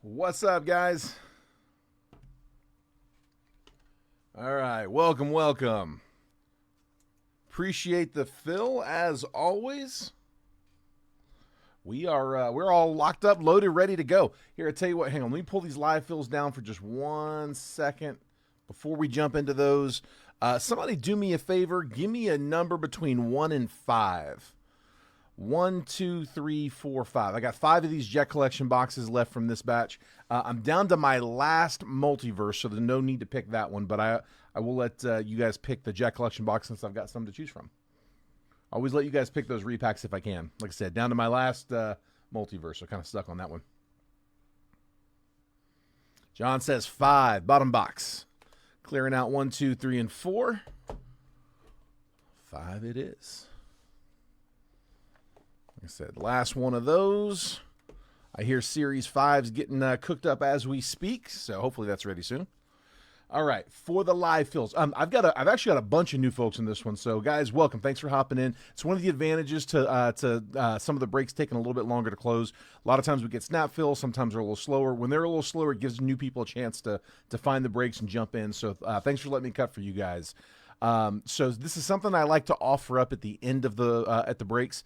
What's up, guys? All right, welcome. Appreciate the fill as always. We're all locked up, loaded, ready to go. Here, I tell you what. Hang on, let me pull these live fills down for just 1 second before we jump into those. Somebody do me a favor. Give me a number between 1 and 5. 1, 2, 3, 4, 5. I got 5 of these Jet Collection boxes left from this batch. I'm down to my last multiverse, so there's no need to pick that one, but I will let you guys pick the Jet Collection box since I've got some to choose from. I always let you guys pick those repacks if I can. Like I said, down to my last multiverse, so kind of stuck on that one. John says 5, bottom box. Clearing out 1, 2, 3, and 4. 5 it is. Like I said, last one of those. I hear Series 5's getting cooked up as we speak, so hopefully that's ready soon. All right, for the live fills. I've actually got a bunch of new folks in this one, so guys, welcome. Thanks for hopping in. It's one of the advantages to some of the breaks taking a little bit longer to close. A lot of times we get snap fills, sometimes they're a little slower. When they're a little slower, it gives new people a chance to find the breaks and jump in. So thanks for letting me cut for you guys. So this is something I like to offer up at the end of the breaks.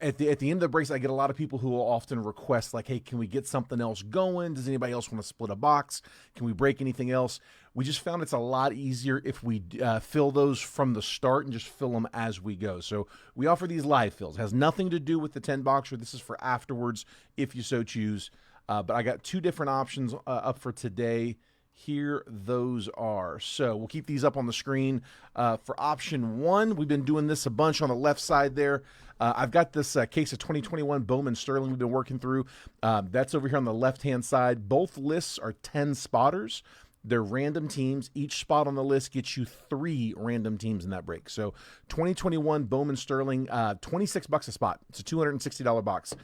At the end of the breaks, I get a lot of people who will often request, like, hey, can we get something else going? Does anybody else want to split a box? Can we break anything else? We just found it's a lot easier if we fill those from the start and just fill them as we go. So we offer these live fills. It has nothing to do with the 10-boxer. This is for afterwards if you so choose. But I got 2 different options up for today. Here those are. So we'll keep these up on the screen. For option 1, we've been doing this a bunch on the left side there. I've got this case of 2021 Bowman Sterling we've been working through. That's over here on the left-hand side. Both lists are 10 spotters. They're random teams. Each spot on the list gets you 3 random teams in that break. So 2021 Bowman Sterling, $26 a spot. It's a $260 box.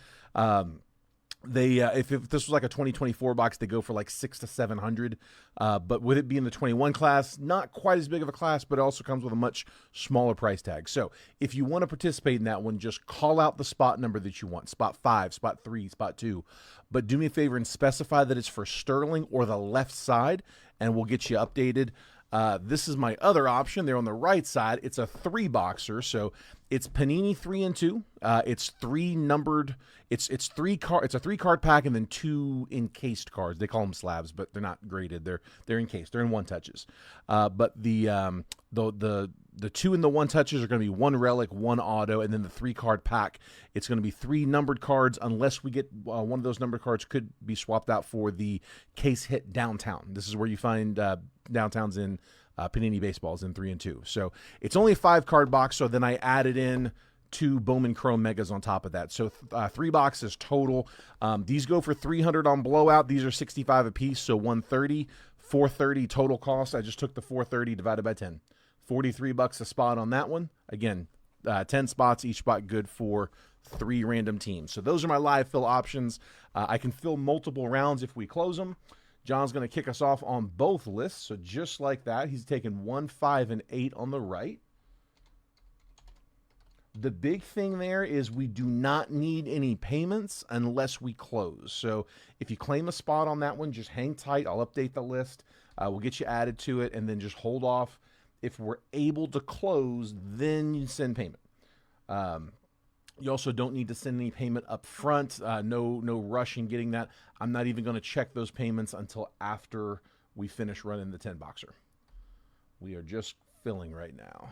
If this was like a 2024 box, they go for like $600 to $700. But with it being the 21 class, not quite as big of a class, but it also comes with a much smaller price tag. So if you want to participate in that one, just call out the spot number that you want. Spot 5, spot 3, spot 2. But do me a favor and specify that it's for Sterling or the left side, and we'll get you updated. This is my other option. They're on the right side. It's a 3-boxer, so it's Panini 3 and 2. It's 3 numbered. It's a 3-card pack and then 2 encased cards. They call them slabs, but they're not graded. They're encased. They're in 1-touches. But the 2 and the 1-touches are going to be 1 relic, 1 auto, and then the 3-card pack. It's going to be 3 numbered cards, unless we get one of those numbered cards could be swapped out for the case hit downtown. This is where you find downtowns in Panini baseballs in 3 and 2. So it's only a 5-card box. So then I added in 2 Bowman Chrome Megas on top of that. So 3 boxes total. These go for $300 on blowout. These are $65 a piece, so $130. $430 total cost. I just took the $430 divided by 10. $43 a spot on that one. Again, 10 spots, each spot good for 3 random teams. So those are my live fill options. I can fill multiple rounds if we close them. John's going to kick us off on both lists. So just like that, he's taking 1, 5, and 8 on the right. The big thing there is we do not need any payments unless we close. So if you claim a spot on that one, just hang tight. I'll update the list. We'll get you added to it, and then just hold off. If we're able to close, then you send payment. You also don't need to send any payment up front. No rush in getting that. I'm not even going to check those payments until after we finish running the 10-boxer. We are just filling right now.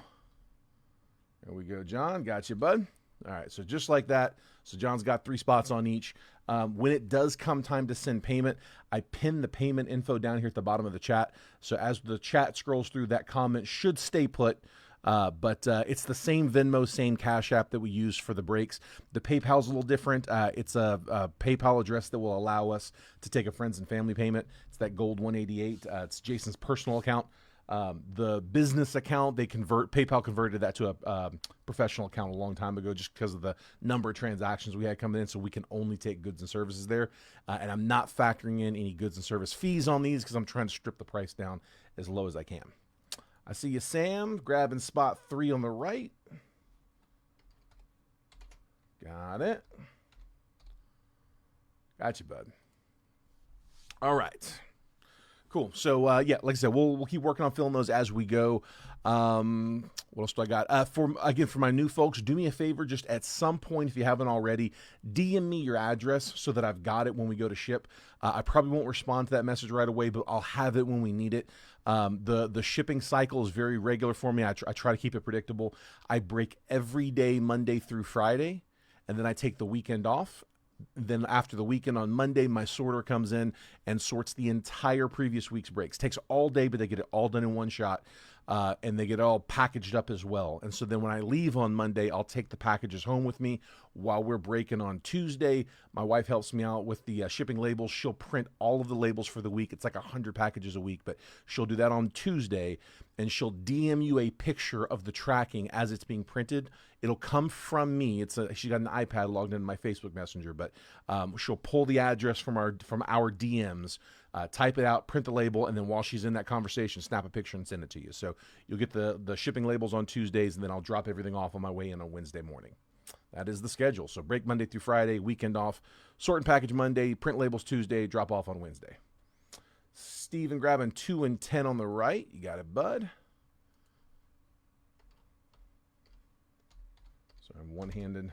There we go, John. Got you, bud. All right, so just like that. So John's got 3 spots on each. When it does come time to send payment, I pin the payment info down here at the bottom of the chat. So as the chat scrolls through, that comment should stay put. But it's the same Venmo, same Cash App that we use for the breaks. The PayPal's a little different. It's a PayPal address that will allow us to take a friends and family payment. It's that gold 188. It's Jason's personal account. The business account, PayPal converted that to a professional account a long time ago just because of the number of transactions we had coming in, so we can only take goods and services there. And I'm not factoring in any goods and service fees on these because I'm trying to strip the price down as low as I can. I see you, Sam, grabbing spot 3 on the right. Got it. Got you, bud. All right. Cool. So yeah, like I said, we'll keep working on filling those as we go. What else do I got? For my new folks, do me a favor, just at some point, if you haven't already, DM me your address so that I've got it when we go to ship. I probably won't respond to that message right away, but I'll have it when we need it. The shipping cycle is very regular for me. I try to keep it predictable. I break every day, Monday through Friday, and then I take the weekend off. Then after the weekend on Monday, my sorter comes in and sorts the entire previous week's breaks. Takes all day, but they get it all done in one shot. And they get all packaged up as well. And so then when I leave on Monday, I'll take the packages home with me while we're breaking on Tuesday. My wife helps me out with the shipping labels. She'll print all of the labels for the week. It's like 100 packages a week, but she'll do that on Tuesday, and she'll DM you a picture of the tracking as it's being printed. It'll come from me. She got an iPad logged into my Facebook Messenger, but she'll pull the address from our DMs, type it out, print the label, and then while she's in that conversation, snap a picture and send it to you. So you'll get the shipping labels on Tuesdays, and then I'll drop everything off on my way in on Wednesday morning. That is the schedule. So break Monday through Friday, weekend off, sort and package Monday, print labels Tuesday, drop off on Wednesday. Steven grabbing 2 and 10 on the right. You got it, bud. So I'm one-handed.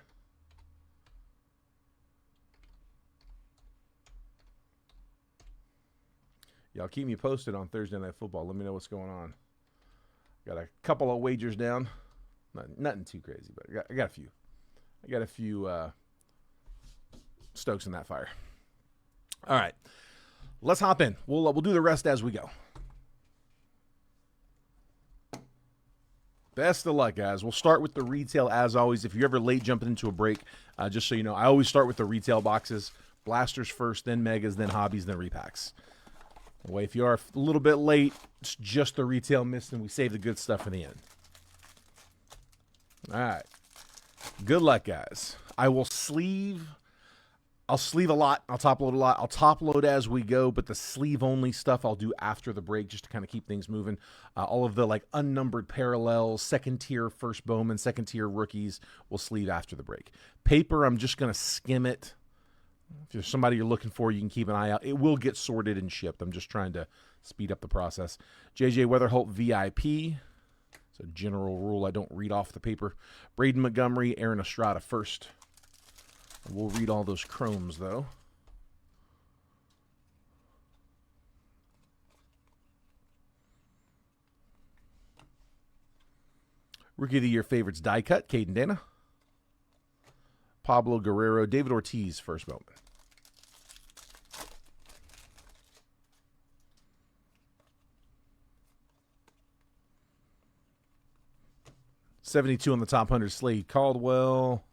Y'all keep me posted on Thursday Night Football. Let me know what's going on. Got a couple of wagers down. Nothing too crazy, but I got a few. I got a few stokes in that fire. All right. Let's hop in. We'll do the rest as we go. Best of luck, guys. We'll start with the retail as always. If you're ever late jumping into a break, just so you know, I always start with the retail boxes. Blasters first, then megas, then hobbies, then repacks. Anyway, if you are a little bit late, it's just the retail mist, and we save the good stuff for the end. All right. Good luck, guys. I'll sleeve a lot. I'll top load a lot. I'll top load as we go, but the sleeve only stuff I'll do after the break just to kind of keep things moving. All of the like unnumbered parallels, second tier first Bowman, second tier rookies will sleeve after the break. Paper, I'm just going to skim it. If there's somebody you're looking for, you can keep an eye out. It will get sorted and shipped. I'm just trying to speed up the process. JJ Weatherholt VIP. It's a general rule. I don't read off the paper. Braden Montgomery, Aaron Estrada first. We'll read all those chromes, though. Rookie of the Year favorites die cut, Caden Dana. Pablo Guerrero, David Ortiz, first Bowman. .72 on the top 100, Slade Caldwell,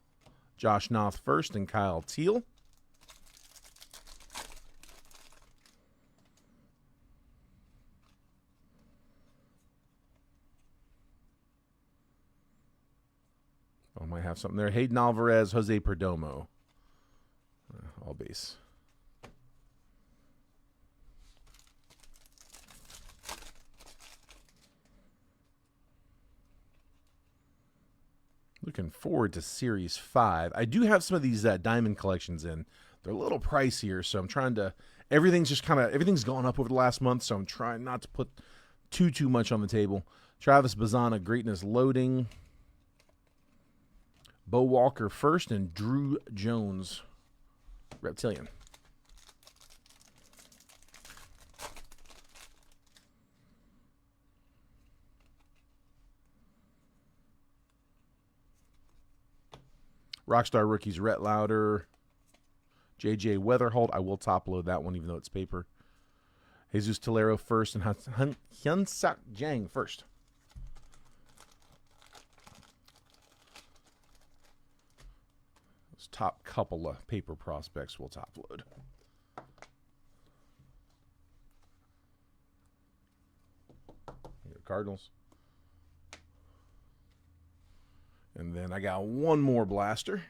Josh Noth first, and Kyle Teal. I might have something there. Hayden Alvarez, Jose Perdomo. All base. Looking forward to Series 5. I do have some of these diamond collections in. They're a little pricier, so I'm trying to... Everything's gone up over the last month, so I'm trying not to put too much on the table. Travis Bazana, Greatness Loading. Bo Walker first, and Drew Jones, Reptilian. Rockstar Rookies, Rhett Lauder, JJ Weatherholt. I will top load that one, even though it's paper. Jesus Tolero first, and Hyunsak Jang first. Those top couple of paper prospects will top load. Here, Cardinals. And then I got one more blaster.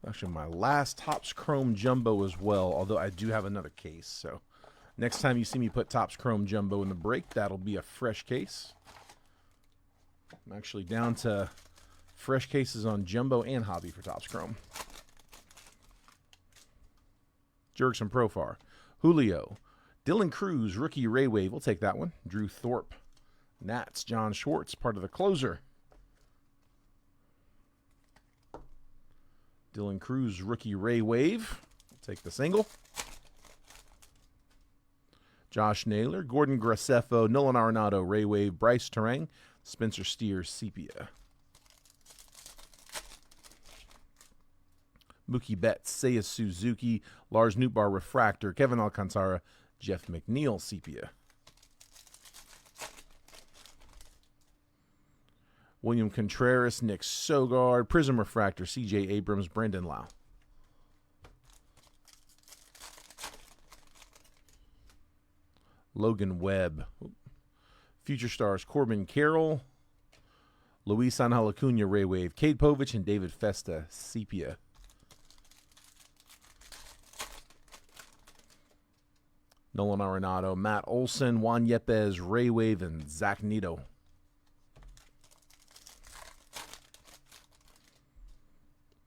Actually, my last Topps Chrome Jumbo as well, although I do have another case. So next time you see me put Topps Chrome Jumbo in the break, that'll be a fresh case. I'm actually down to fresh cases on Jumbo and Hobby for Topps Chrome. Jurickson Profar. Julio. Dylan Cruz, rookie Ray Wave. We'll take that one. Drew Thorpe. Nats, John Schwartz, part of the closer. Dylan Cruz, rookie Ray Wave. We'll take the single. Josh Naylor, Gordon Graceffo, Nolan Arenado, Ray Wave, Bryce Terang, Spencer Steer, Sepia. Mookie Betts, Seiya Suzuki, Lars Nootbaar, Refractor, Kevin Alcantara, Jeff McNeil, Sepia. William Contreras, Nick Sogard, Prism Refractor, CJ Abrams, Brendan Lau. Logan Webb. Future Stars, Corbin Carroll, Luis Angel Acuna, Ray Wave, Cade Povich, and David Festa, Sepia. Nolan Arenado, Matt Olson, Juan Yepes, Ray Wave, and Zach Neto.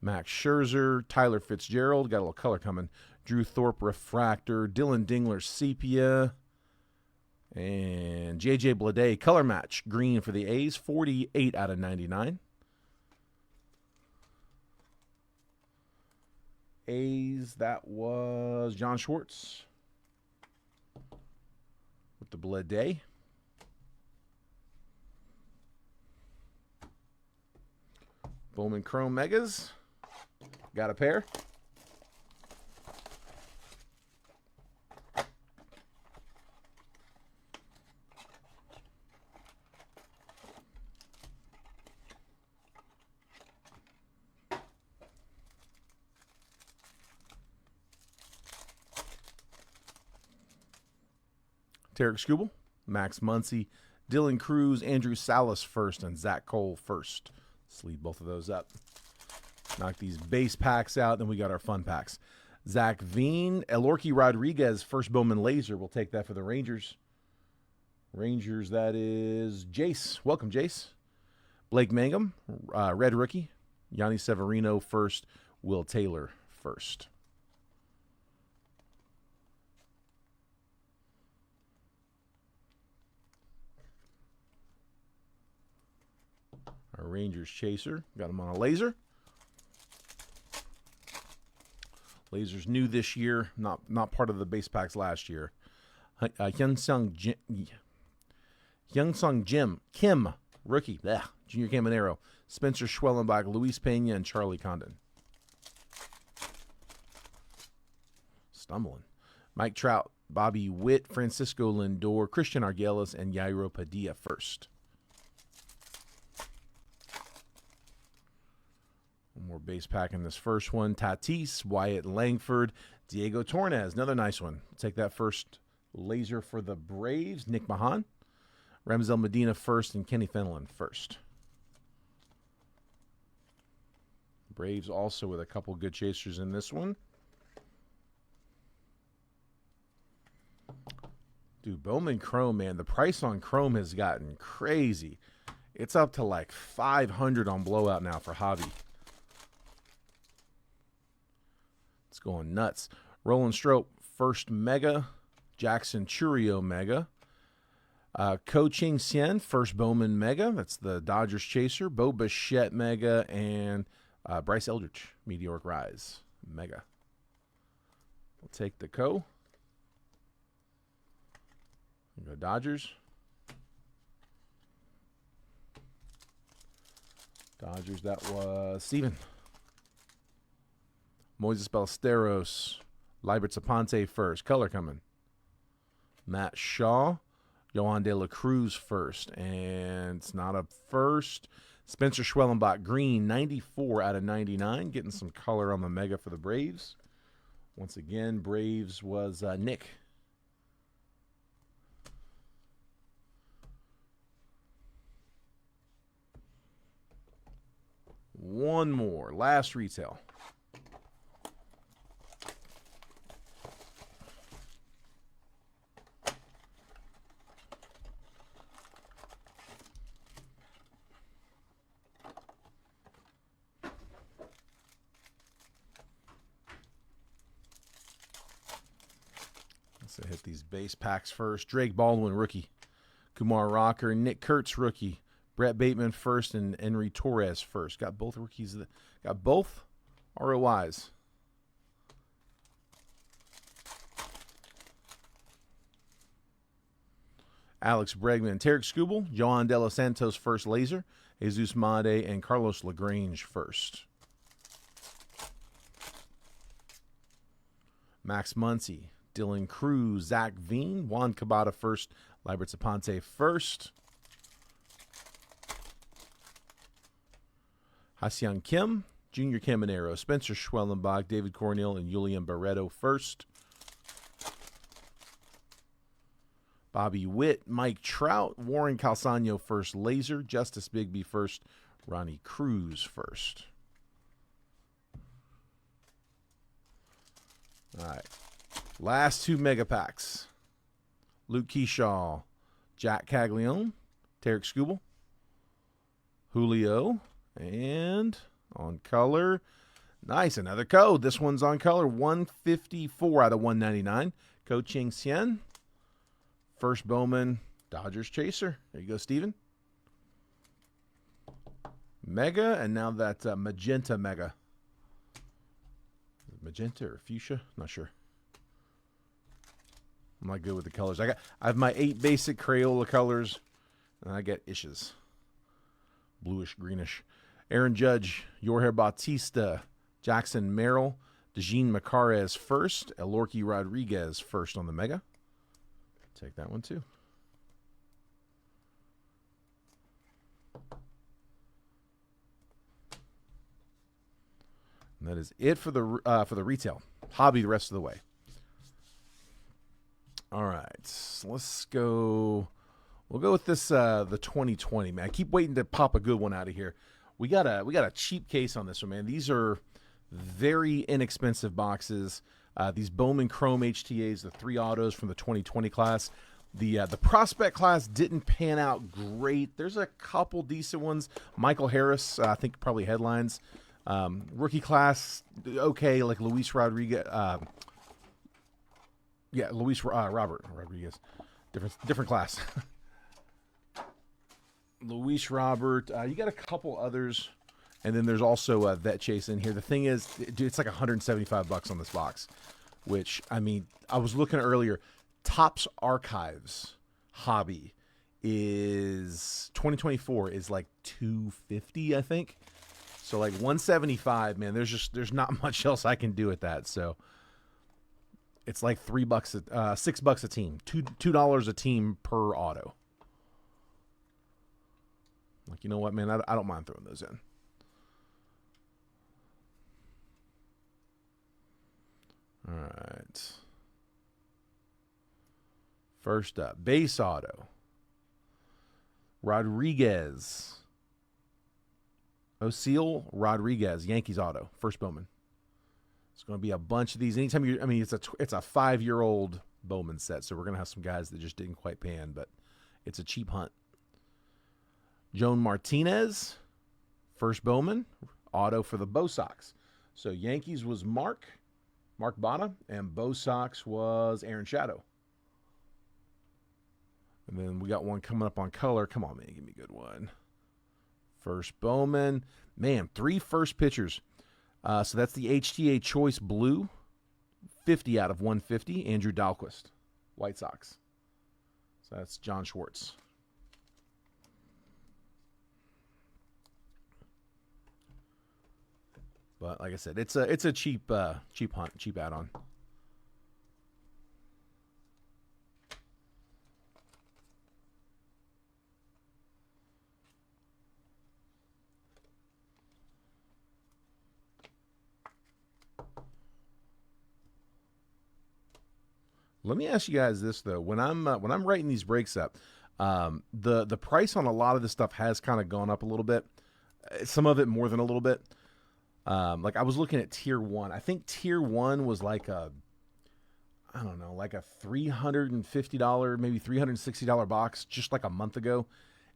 Max Scherzer, Tyler Fitzgerald, got a little color coming. Drew Thorpe, Refractor, Dylan Dingler, Sepia, and JJ Bleday, color match, green for the A's, 48 out of 99. A's, that was John Schwartz with the Bleday. Bowman Chrome Megas. Got a pair. Tarek Skubal, Max Muncy, Dylan Cruz, Andrew Salas first, and Zach Cole first. Sleeve both of those up. Knock these base packs out, then we got our fun packs. Zach Veen, Elorki Rodriguez, first Bowman Laser. We'll take that for the Rangers. Rangers, that is Jace. Welcome, Jace. Blake Mangum, red rookie. Yanni Severino first. Will Taylor first. Our Rangers chaser. Got him on a laser. Laser's new this year. Not part of the base packs last year. Hyun-Sung Kim, rookie. Junior Caminero. Spencer Schwellenbach, Luis Pena, and Charlie Condon. Stumbling. Mike Trout, Bobby Witt, Francisco Lindor, Christian Arguelles, and Yairo Padilla first. One more base pack in this first one. Tatis, Wyatt Langford, Diego Torres. Another nice one. Take that first laser for the Braves. Nick Mahan. Ramsel Medina first, and Kenny Fenelon first. Braves also with a couple good chasers in this one. Dude, Bowman Chrome, man. The price on Chrome has gotten crazy. It's up to like $500 on blowout now for Hobby. It's going nuts. Roland Strope, first Mega. Jackson Churio Mega. Ko Ching Sien, first Bowman Mega. That's the Dodgers chaser. Bo Bichette Mega. And Bryce Eldridge, Meteoric Rise Mega. We'll take the Ko. Go Dodgers. Dodgers, that was Steven. Moises Ballesteros, Libert Saponte first. Color coming. Matt Shaw, Johan De La Cruz first. And it's not a first. Spencer Schwellenbach, green, 94 out of 99. Getting some color on the Mega for the Braves. Once again, Braves was Nick. One more. Last retail. So hit these base packs first. Drake Baldwin, rookie. Kumar Rocker, Nick Kurtz, rookie. Brett Bateman first and Henry Torres first. Got both rookies. Got both ROIs. Alex Bregman, Tarek Skubal, Johan De Los Santos first laser, Jesus Made, and Carlos LaGrange first. Max Muncy, Dylan Cruz, Zach Veen, Juan Cabada first, Libert Zaponte first. Ha-Seong Kim, Junior Caminero, Spencer Schwellenbach, David Cornell, and Julian Barreto first. Bobby Witt, Mike Trout, Warren Calzano first laser, Justice Bigby first, Ronnie Cruz first. All right. Last two mega packs. Luke Keyshaw, Jack Caglione, Tarek Skubal, Julio, and on color. Nice, another code. This one's on color. 154 out of 199. Ko Ching Hsien. First Bowman, Dodgers Chaser. There you go, Steven. Mega, and now that magenta mega. Magenta or fuchsia? Not sure. I'm not good with the colors. I have my 8 basic Crayola colors, and I get ishes. Bluish, greenish. Aaron Judge, Jorge Bautista, Jackson Merrill, Dejean Macarez first, Elorki Rodriguez first on the mega. Take that one too. And that is it for the retail. Hobby the rest of the way. All right, so let's go. We'll go with this the 2020, man. I keep waiting to pop a good one out of here. We got a cheap case on this one, man. These are very inexpensive boxes. These Bowman Chrome HTAs, the 3 autos from the 2020 class. The prospect class didn't pan out great. There's a couple decent ones. Michael Harris, I think probably headlines. Rookie class, okay, like Luis Rodriguez. Robert Rodriguez. Different class. Luis Robert. You got a couple others. And then there's also Vet Chase in here. The thing is, dude, it's like $175 on this box, which, I mean, I was looking earlier. Topps Archives hobby is 2024 is like $250, I think. So like $175, man. There's not much else I can do with that. So it's like $6 a team, $2 a team per auto. Like, you know what, man? I don't mind throwing those in. All right. First up, base auto. Rodriguez. Oseal Rodriguez, Yankees auto, first Bowman. It's going to be a bunch of these. Anytime it's a 5-year-old Bowman set, so we're going to have some guys that just didn't quite pan, but it's a cheap hunt. Joan Martinez, first Bowman, auto for the Bo Sox. So Yankees was Mark Botta, and Bo Sox was Aaron Shadow. And then we got one coming up on color. Come on, man, give me a good one. First Bowman. Man, 3 first pitchers. So that's the HTA Choice Blue. 50 out of 150. Andrew Dahlquist, White Sox. So that's John Schwartz. But like I said, it's a cheap hunt, cheap add-on. Let me ask you guys this though: when I'm writing these breaks up, the price on a lot of this stuff has kind of gone up a little bit. Some of it more than a little bit. Like I was looking at Tier 1. I think Tier 1 was like a $350, maybe $360 box just like a month ago.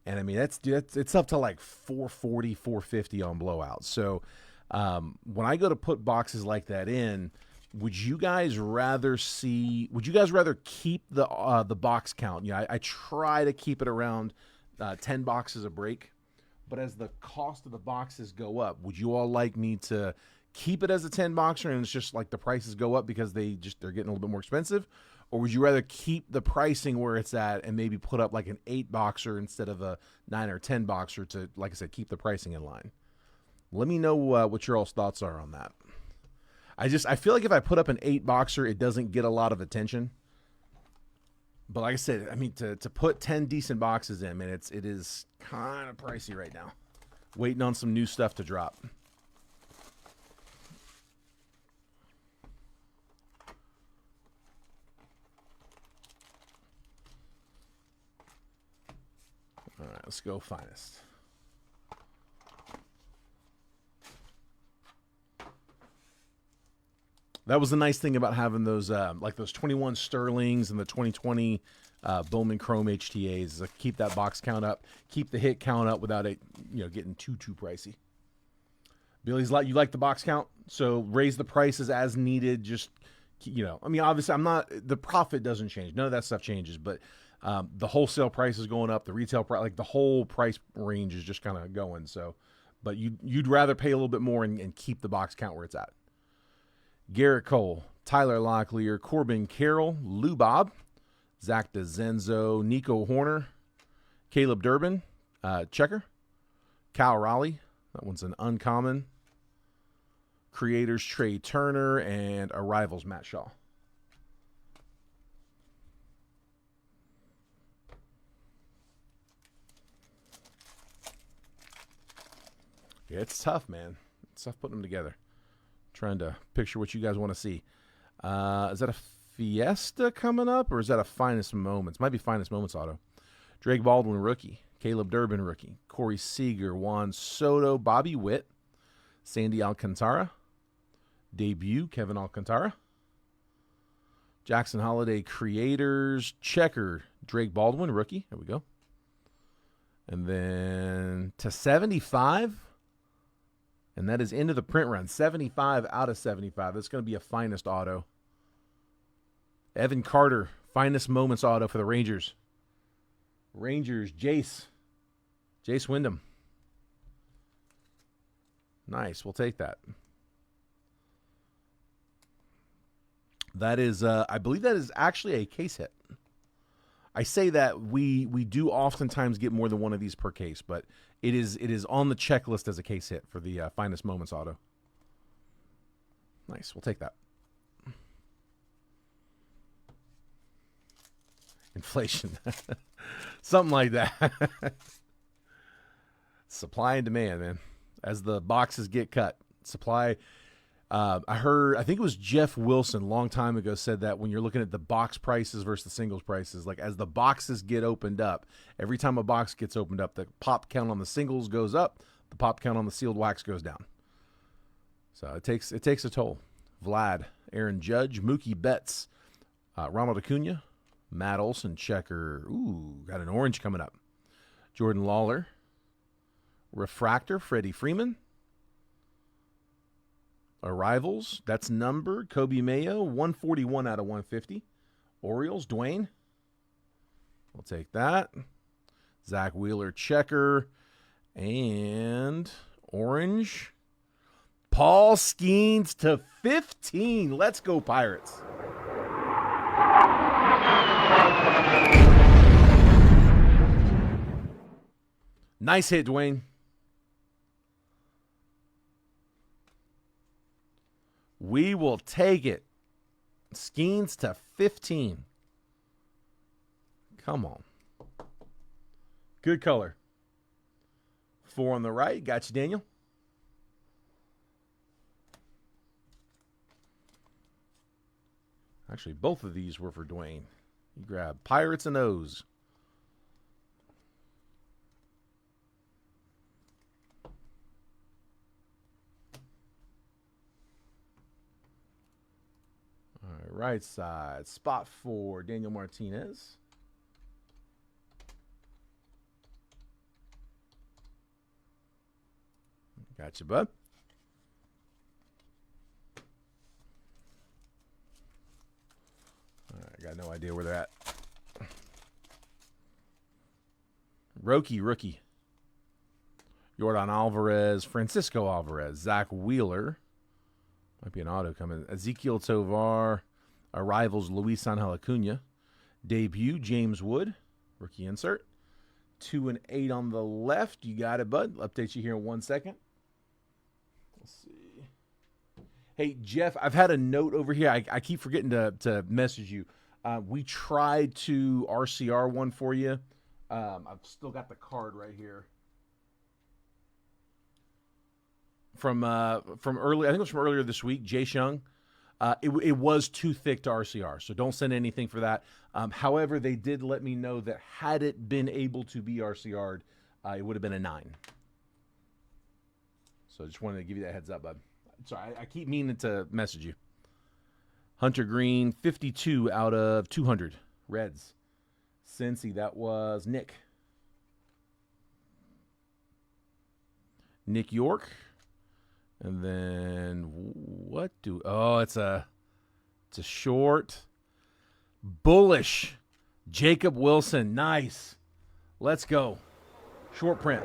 And I mean, it's up to like $440, $450 on blowout. So when I go to put boxes like that in, would you guys rather keep the box count? You know, I try to keep it around 10 boxes a break, but as the cost of the boxes go up, would you all like me to keep it as a 10 boxer and it's just like the prices go up because they're getting a little bit more expensive? Or would you rather keep the pricing where it's at and maybe put up like an 8 boxer instead of a 9 or 10 boxer to, like I said, keep the pricing in line? Let me know what your all's thoughts are on that. I feel like if I put up an 8 boxer, it doesn't get a lot of attention. But like I said, I mean, to put 10 decent boxes in, man, it is kind of pricey right now. Waiting on some new stuff to drop. All right, let's go finest. That was the nice thing about having those, like those 21 Sterlings and the 2020 Bowman Chrome HTAs. Keep that box count up, keep the hit count up without it, getting too pricey. Billy's like, you like the box count, so raise the prices as needed. Just, I mean, obviously, the profit doesn't change. None of that stuff changes, but the wholesale price is going up, the retail price, like the whole price range is just kind of going. So, but you'd rather pay a little bit more and keep the box count where it's at. Garrett Cole, Tyler Locklear, Corbin Carroll, Lou Bob, Zach DeZenzo, Nico Horner, Caleb Durbin, Checker, Cal Raleigh. That one's an uncommon. Creators Trey Turner and Arrivals Matt Shaw. Yeah, it's tough, man. It's tough putting them together. Trying to picture what you guys want to see. Is that a Fiesta coming up, or is that a Finest Moments? Might be Finest Moments auto. Drake Baldwin, rookie. Caleb Durbin, rookie. Corey Seager, Juan Soto, Bobby Witt, Sandy Alcantara. Debut, Kevin Alcantara. Jackson Holiday, Creators, Checker, Drake Baldwin, rookie. There we go. And then to 75. And that is into the print run. 75 out of 75. That's going to be a Finest auto. Evan Carter, Finest Moments auto for the Rangers. Rangers, Jace Wyndham. Nice. We'll take that. That is, I believe that is actually a case hit. I say that we do oftentimes get more than one of these per case, but it is on the checklist as a case hit for the Finest Moments auto. Nice. We'll take that. Inflation. Something like that. Supply and demand, man. As the boxes get cut, supply. I think it was Jeff Wilson a long time ago said that when you're looking at the box prices versus the singles prices, like as the boxes get opened up, every time a box gets opened up, the pop count on the singles goes up, the pop count on the sealed wax goes down. So it takes a toll. Vlad, Aaron Judge, Mookie Betts, Ronald Acuna, Matt Olson, Checker. Ooh, got an orange coming up. Jordan Lawler, Refractor, Freddie Freeman. Arrivals, that's numbered. Kobe Mayo, 141 out of 150. Orioles, Dwayne. We'll take that. Zach Wheeler, Checker. And orange. Paul Skeens to 15. Let's go, Pirates. Nice hit, Dwayne. We will take it. Skeens to 15. Come on. Good color. 4 on the right. Got you, Daniel. Actually, both of these were for Dwayne. You grab Pirates and O's. All right, right side. Spot 4, Daniel Martinez. Gotcha, bud. Got no idea where they're at. Rookie. Yordan Alvarez, Francisco Alvarez, Zach Wheeler. Might be an auto coming. Ezekiel Tovar. Arrivals, Luis Angel Acuna. Debut, James Wood. Rookie insert. 2 and 8 on the left. You got it, bud. I'll update you here in 1 second. Let's see. Hey, Jeff, I've had a note over here. I keep forgetting to message you. We tried to RCR one for you. I've still got the card right here. From early, I think it was from earlier this week, Jay Shung. It was too thick to RCR, so don't send anything for that. However, they did let me know that had it been able to be RCR'd, it would have been a 9. So I just wanted to give you that heads up, bud. Sorry, I keep meaning to message you. Hunter Green, 52 out of 200. Reds. Cincy, that was Nick. Nick York. And then it's a short. Bullish. Jacob Wilson. Nice. Let's go. Short print.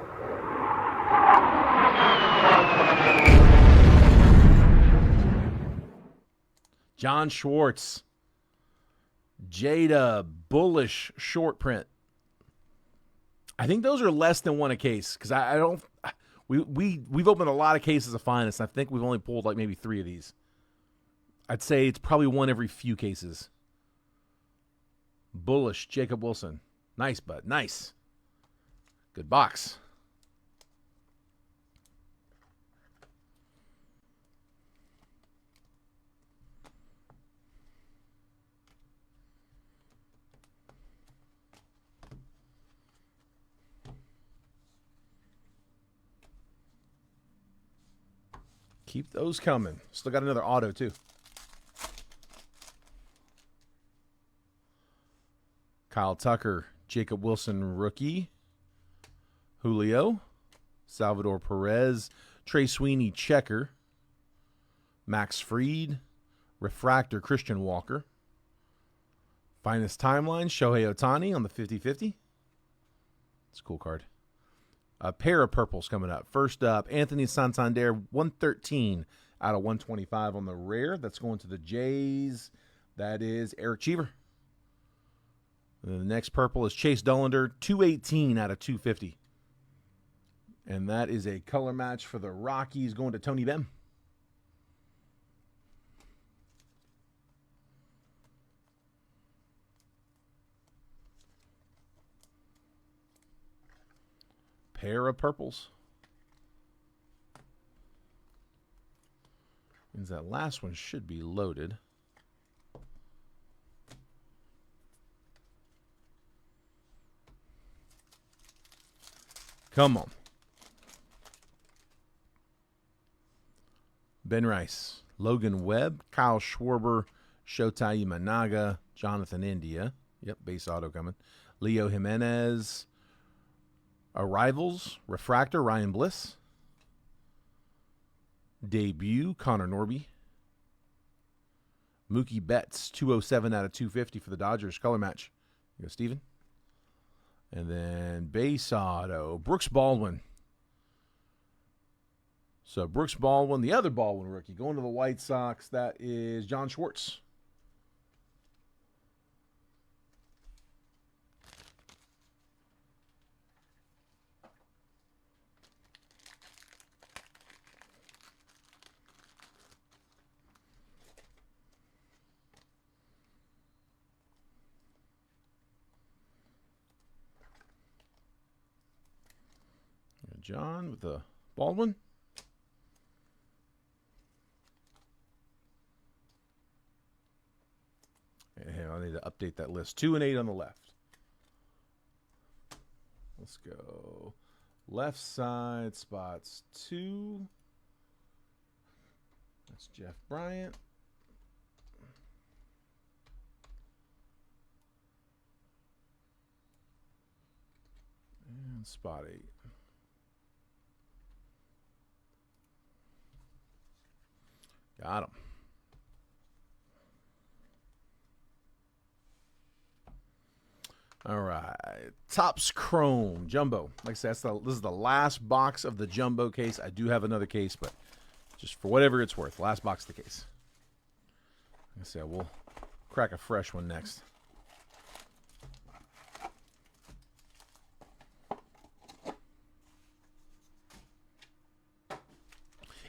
John Schwartz. Jada. Bullish short print. I think those are less than one a case because I don't. We've opened a lot of cases of finest. I think we've only pulled like maybe 3 of these. I'd say it's probably one every few cases. Bullish, Jacob Wilson. Nice, bud. Nice. Good box. Keep those coming. Still got another auto, too. Kyle Tucker, Jacob Wilson, rookie. Julio, Salvador Perez, Trey Sweeney, checker. Max Fried, refractor, Christian Walker. Finest timeline, Shohei Ohtani on the 50-50. It's a cool card. A pair of purples coming up. First up, Anthony Santander, 113 out of 125 on the rare. That's going to the Jays. That is Eric Cheever. And then the next purple is Chase Dollander, 218 out of 250. And that is a color match for the Rockies going to Tony Benn. Pair of purples. Means that last one should be loaded. Come on. Ben Rice, Logan Webb, Kyle Schwarber, Shota Imanaga, Jonathan India. Yep, base auto coming. Leo Jimenez. Arrivals, refractor, Ryan Bliss. Debut, Connor Norby. Mookie Betts, 207 out of 250 for the Dodgers. Color match. You go, Steven. And then base auto, Brooks Baldwin. So Brooks Baldwin, the other Baldwin rookie, going to the White Sox. That is John Schwartz. John with the Baldwin. And I need to update that list. 2 and 8 on the left. Let's go. Left side spots 2. That's Jeff Bryant. And spot 8. Got him. All right. Topps Chrome Jumbo. Like I said, this is the last box of the Jumbo case. I do have another case, but just for whatever it's worth, last box of the case. Like I said, we'll crack a fresh one next.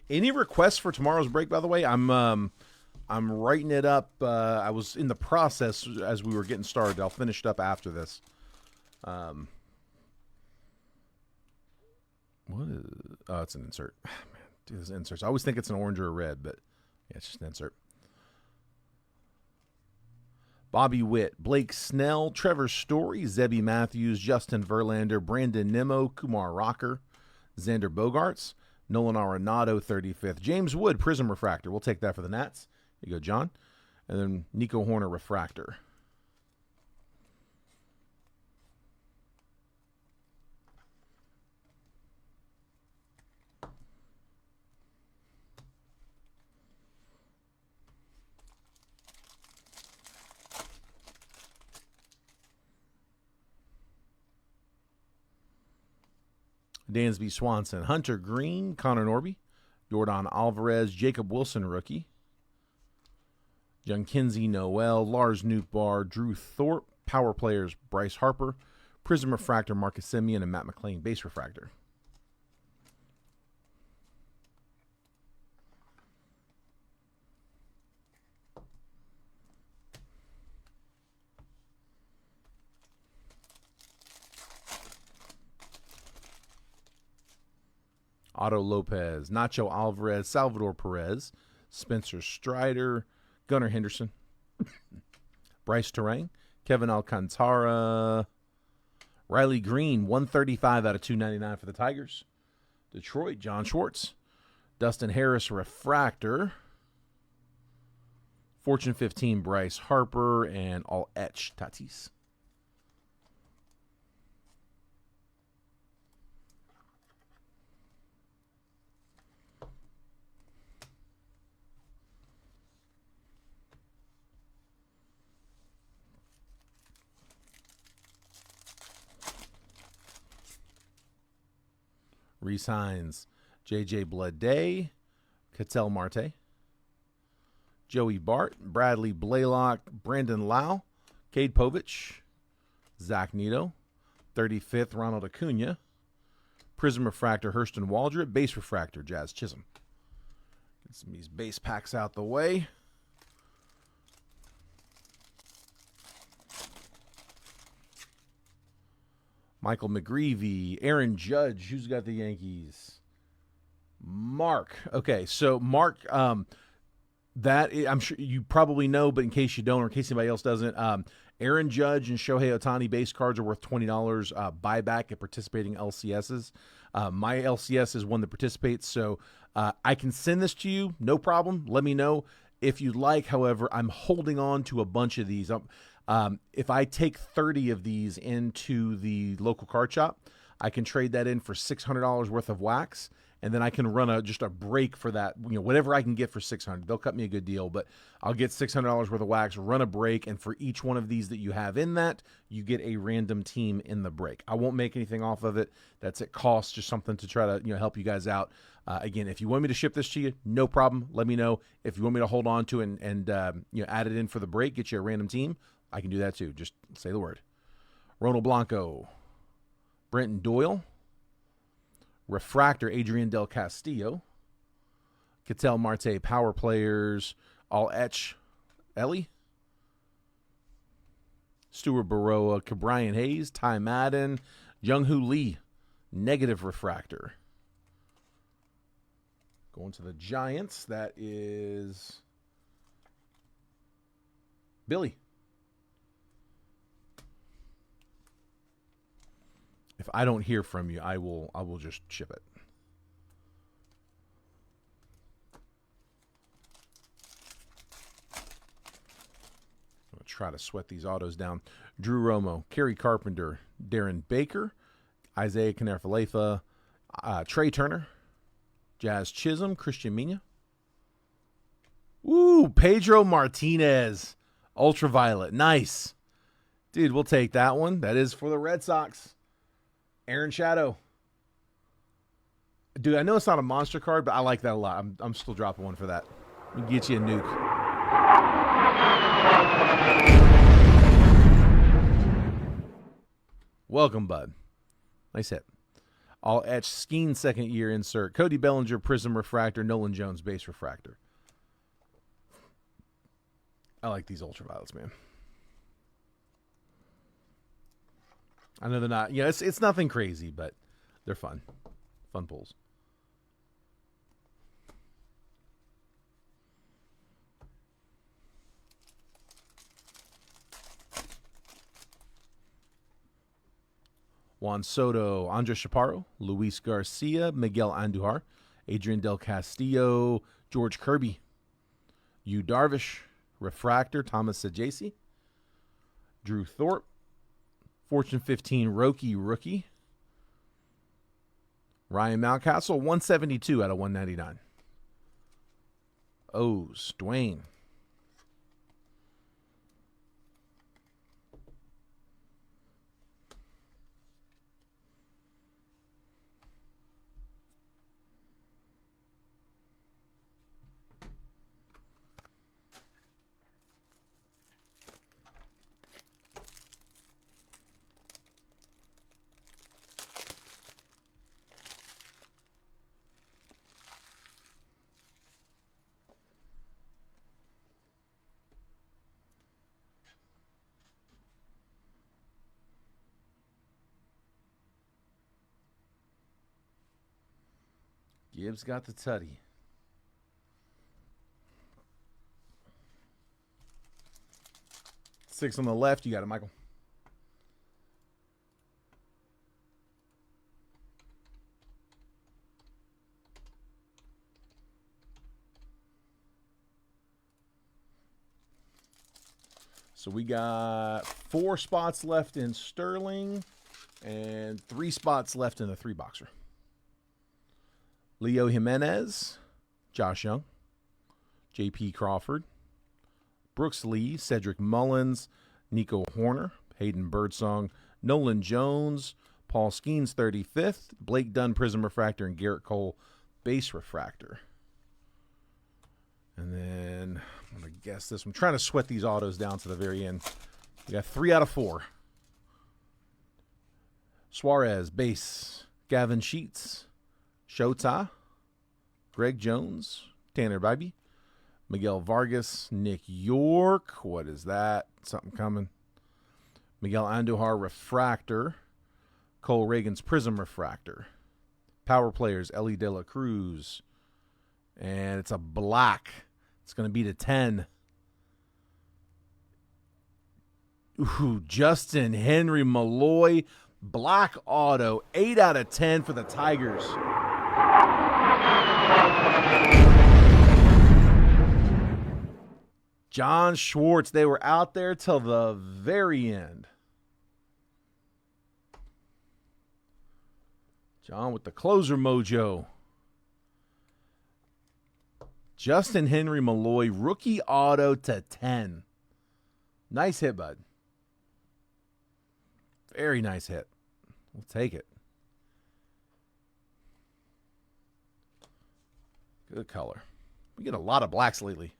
Any requests for tomorrow's break, by the way? I'm writing it up. I was in the process as we were getting started. I'll finish it up after this. What is? Oh, it's an insert. Man, dude, this inserts. I always think it's an orange or a red, but yeah, it's just an insert. Bobby Witt, Blake Snell, Trevor Story, Zebby Matthews, Justin Verlander, Brandon Nimmo, Kumar Rocker, Xander Bogaerts, Nolan Arenado, 35th. James Wood, Prism Refractor. We'll take that for the Nats. Here you go, John. And then Nico Horner, Refractor. Dansby Swanson, Hunter Green, Connor Norby, Jordan Alvarez, Jacob Wilson, rookie. Junkinsey Noel, Lars Nootbaar, Drew Thorpe, Power Players, Bryce Harper, Prism Refractor, Marcus Semien, and Matt McLean, Base Refractor. Otto Lopez, Nacho Alvarez, Salvador Perez, Spencer Strider, Gunnar Henderson, Bryce Terang, Kevin Alcantara, Riley Green, 135 out of 299 for the Tigers. Detroit, John Schwartz, Dustin Harris, Refractor, Fortune 15, Bryce Harper, and all etch Tatis. Reese Hines, J.J. Bleday, Ketel Marte, Joey Bart, Bradley Blaylock, Brandon Lau, Cade Povich, Zach Neto, 35th, Ronald Acuna, Prism Refractor, Hurston Waldrop, Base Refractor, Jazz Chisholm. Get some of these base packs out the way. Michael McGreevy, Aaron Judge. Who's got the Yankees? Mark. Okay, so Mark, I'm sure you probably know, but in case you don't, or in case anybody else doesn't, Aaron Judge and Shohei Ohtani base cards are worth $20 buyback at participating LCSs. My LCS is one that participates, so I can send this to you, no problem. Let me know if you'd like. However, I'm holding on to a bunch of these. If I take 30 of these into the local card shop, I can trade that in for $600 worth of wax, and then I can run just a break for that. Whatever I can get for $600. They'll cut me a good deal, but I'll get $600 worth of wax, run a break, and for each one of these that you have in that, you get a random team in the break. I won't make anything off of it. That's at cost, just something to try to help you guys out. Again, if you want me to ship this to you, no problem. Let me know. If you want me to hold on to it and add it in for the break, get you a random team, I can do that too. Just say the word. Ronald Blanco, Brenton Doyle, Refractor, Adrian Del Castillo, Ketel Marte, Power Players, all etch, Ellie, Stuart Baroa, Cabrian Hayes, Ty Madden, Jung-Hoo Lee, negative Refractor. Going to the Giants, that is Billy. If I don't hear from you, I will just ship it. I'm going to try to sweat these autos down. Drew Romo, Kerry Carpenter, Darren Baker, Isaiah Kiner-Falefa, Trey Turner, Jazz Chisholm, Christian Mina. Ooh, Pedro Martinez, Ultraviolet. Nice. Dude, we'll take that one. That is for the Red Sox. Aaron Shadow. Dude, I know it's not a monster card, but I like that a lot. I'm still dropping one for that. We can get you a nuke. Welcome, bud. Nice hit. All etched Skeen second year insert. Cody Bellinger Prism Refractor. Nolan Jones Base Refractor. I like these ultraviolets, man. I know they're not, it's nothing crazy, but they're fun. Fun pulls. Juan Soto, Andres Chaparro, Luis Garcia, Miguel Andujar, Adrian Del Castillo, George Kirby, Yu Darvish, Refractor, Thomas Sajaci, Drew Thorpe, Fortune 15 Roki Rookie, Ryan Mountcastle, 172 out of 199. O's, Dwayne. Gibbs got the tutty. Six on the left. You got it, Michael. So we got 4 spots left in Sterling and 3 spots left in the 3-boxer. Leo Jimenez, Josh Young, J.P. Crawford, Brooks Lee, Cedric Mullins, Nico Horner, Hayden Birdsong, Nolan Jones, Paul Skeens 35th, Blake Dunn Prism Refractor, and Garrett Cole Base Refractor. And then I'm going to guess this. I'm trying to sweat these autos down to the very end. We got 3 out of 4. Suarez, base. Gavin Sheets, Shota, Greg Jones, Tanner Bybee, Miguel Vargas, Nick York. What is that? Something coming. Miguel Andujar Refractor, Cole Reagan's Prism Refractor. Power players, Ellie De La Cruz. And it's a black. It's going to be to 10. Ooh, Justin Henry Malloy. Black auto. 8 out of 10 for the Tigers. John Schwartz. They were out there till the very end. John with the closer mojo. Justin Henry Malloy, rookie auto to 10. Nice hit, bud. Very nice hit. We'll take it. Good color. We get a lot of blacks lately.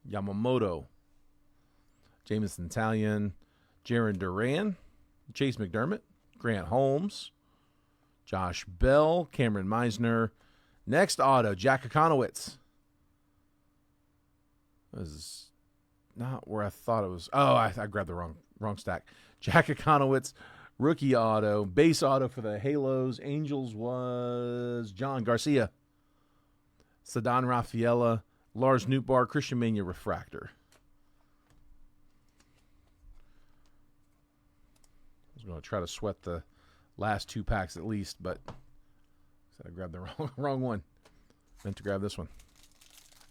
Yamamoto. Jameson Talion. Jaron Duran. Chase McDermott. Grant Holmes. Josh Bell, Cameron Meisner. Next auto, Jack Econowitz. This is not where I thought it was. Oh, I grabbed the wrong stack. Jack Econowitz, rookie auto. Base auto for the Halos. Angels was John Garcia. Ceddanne Rafaela, Lars Nootbaar, Christian Mania Refractor. I was going to try to sweat the last 2 packs at least, but I grabbed the wrong one. Meant to grab this one.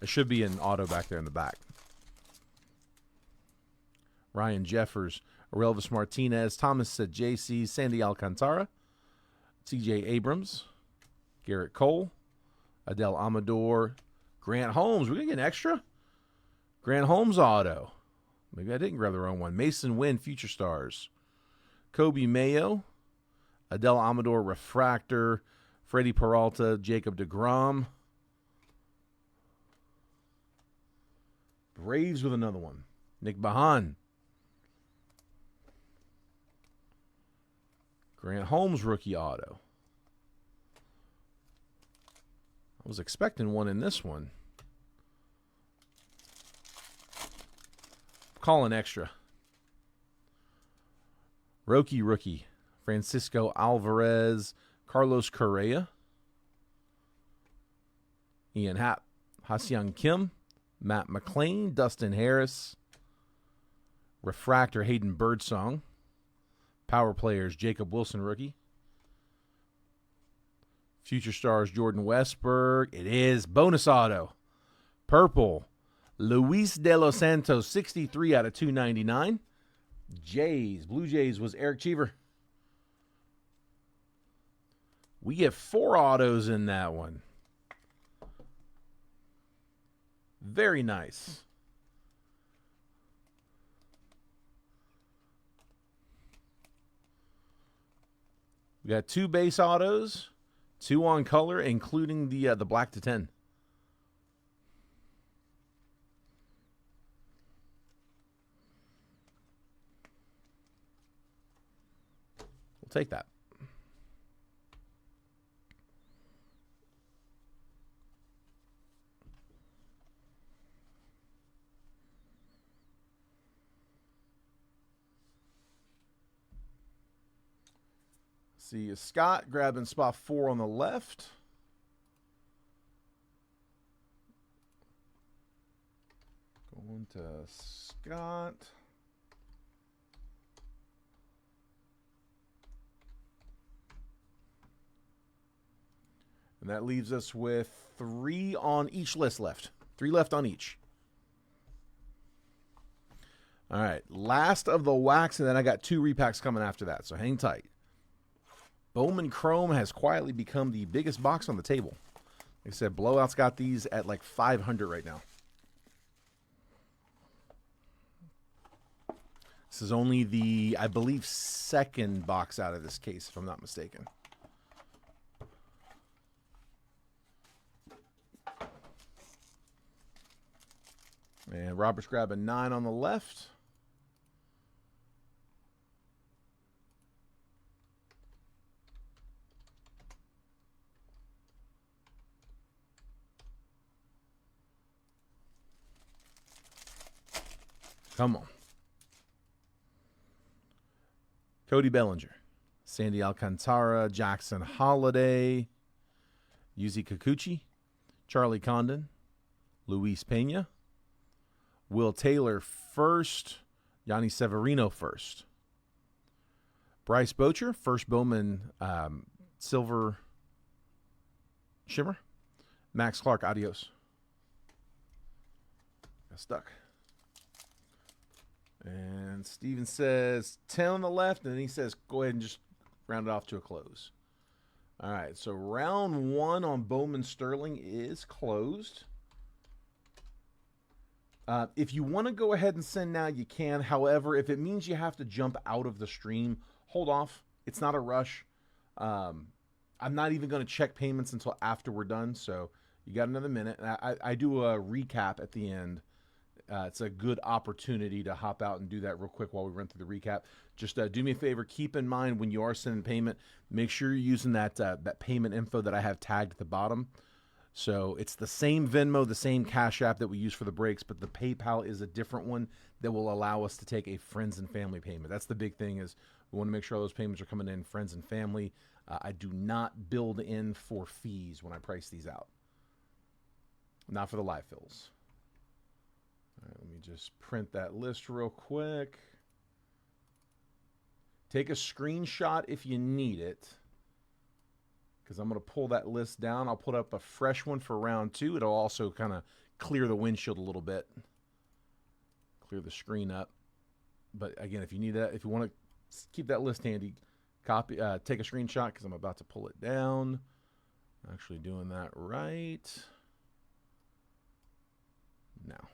There should be an auto back there in the back. Ryan Jeffers, Aurelvis Martinez, Thomas Sajaci, Sandy Alcantara, C.J. Abrams, Garrett Cole, Adele Amador, Grant Holmes. We're going to get an extra? Grant Holmes auto. Maybe I didn't grab the wrong one. Mason Wynn, Future Stars. Kobe Mayo. Adele Amador, Refractor. Freddie Peralta, Jacob deGrom. Braves with another one. Nick Bahan. Grant Holmes, rookie auto. I was expecting one in this one. Calling extra. Rookie. Francisco Alvarez, Carlos Correa. Ian Happ, Ha-Seong Kim, Matt McClain, Dustin Harris. Refractor, Hayden Birdsong. Power players, Jacob Wilson, rookie. Future Stars, Jordan Westberg. It is bonus auto. Purple, Luis De Los Santos, 63 out of 299. Blue Jays was Eric Cheever. We get 4 autos in that one. Very nice. We got 2 base autos, 2 on color, including the black to 10. We'll take that. See Scott grabbing spot 4 on the left. Going to Scott. And that leaves us with 3 on each list left. 3 left on each. All right. Last of the wax, and then I got 2 repacks coming after that, so hang tight. Bowman Chrome has quietly become the biggest box on the table. Like I said, Blowout's got these at like 500 right now. This is only the, I believe, second box out of this case, if I'm not mistaken. And Robert's grabbing 9 on the left. Come on. Cody Bellinger, Sandy Alcantara, Jackson Holiday, Yuzi Kikuchi, Charlie Condon, Luis Pena, Will Taylor first, Yanni Severino first. Bryce Boucher, first Bowman Silver Shimmer. Max Clark, adios. Got stuck. And Steven says 10 on the left, and then he says go ahead and just round it off to a close. All right, so round 1 on Bowman Sterling is closed. If you want to go ahead and send now, you can. However, if it means you have to jump out of the stream, hold off. It's not a rush. I'm not even going to check payments until after we're done, so you got another minute. I do a recap at the end. It's a good opportunity to hop out and do that real quick while we run through the recap. Just do me a favor. Keep in mind when you are sending payment, make sure you're using that payment info that I have tagged at the bottom. So it's the same Venmo, the same Cash App that we use for the breaks, but the PayPal is a different one that will allow us to take a friends and family payment. That's the big thing, is we want to make sure those payments are coming in friends and family. I do not build in for fees when I price these out. Not for the live fills. All right, let me just print that list real quick. Take a screenshot if you need it, because I'm going to pull that list down. I'll put up a fresh one for round 2. It'll also kind of clear the windshield a little bit, clear the screen up. But again, if you need that, if you want to keep that list handy, copy, take a screenshot, because I'm about to pull it down. Actually doing that right now.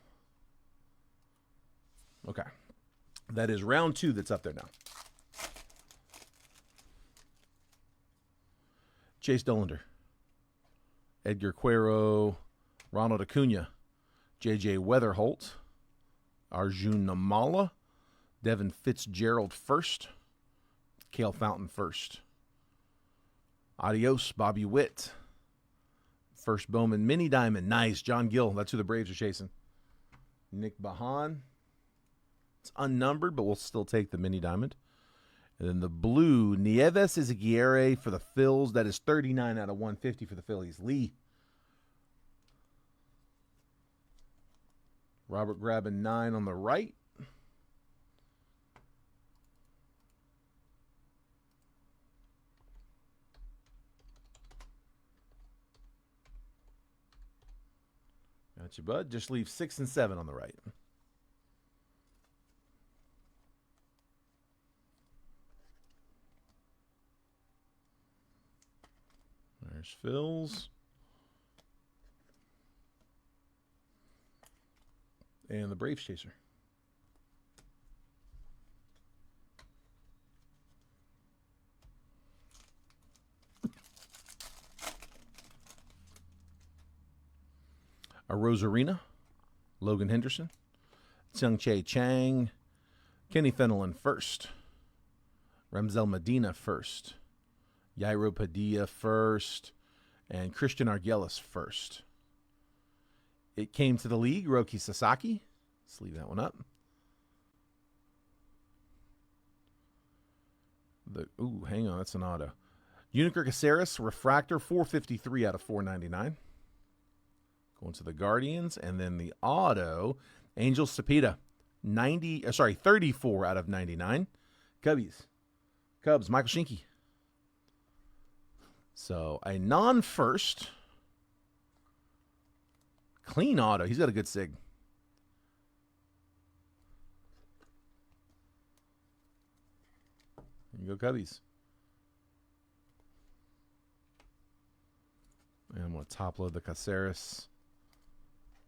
That is round 2 that's up there now. Chase Dollander, Edgar Cuero, Ronald Acuna, J.J. Weatherholt, Arjun Namala, Devin Fitzgerald first, Cale Fountain first. Adios, Bobby Witt. First Bowman Mini Diamond. Nice. John Gill. That's who the Braves are chasing. Nick Bahan. It's unnumbered, but we'll still take the Mini Diamond. And then the blue, Nieves Izaguirre for the Phils. That is 39 out of 150 for the Phillies. Lee. Robert grabbing 9 on the right. Got you, bud. Just leave 6 and 7 on the right. There's Phil's. And the Braves chaser. A Rosarina, Logan Henderson, Tsung-Che Chang, Kenny Fenelon first, Ramzel Medina first, Yairo Padilla first, and Christian Arguelles first. It came to the league, Roki Sasaki. Let's leave that one up. Hang on, that's an auto. Uniker Caceres, Refractor, 453 out of 499. Going to the Guardians, and then the auto, Angel Cepeda, 34 out of 99. Cubs, Michael Shinky. So a non-first, clean auto. He's got a good sig. There you go, Cubbies. And I'm going to top load the Caceres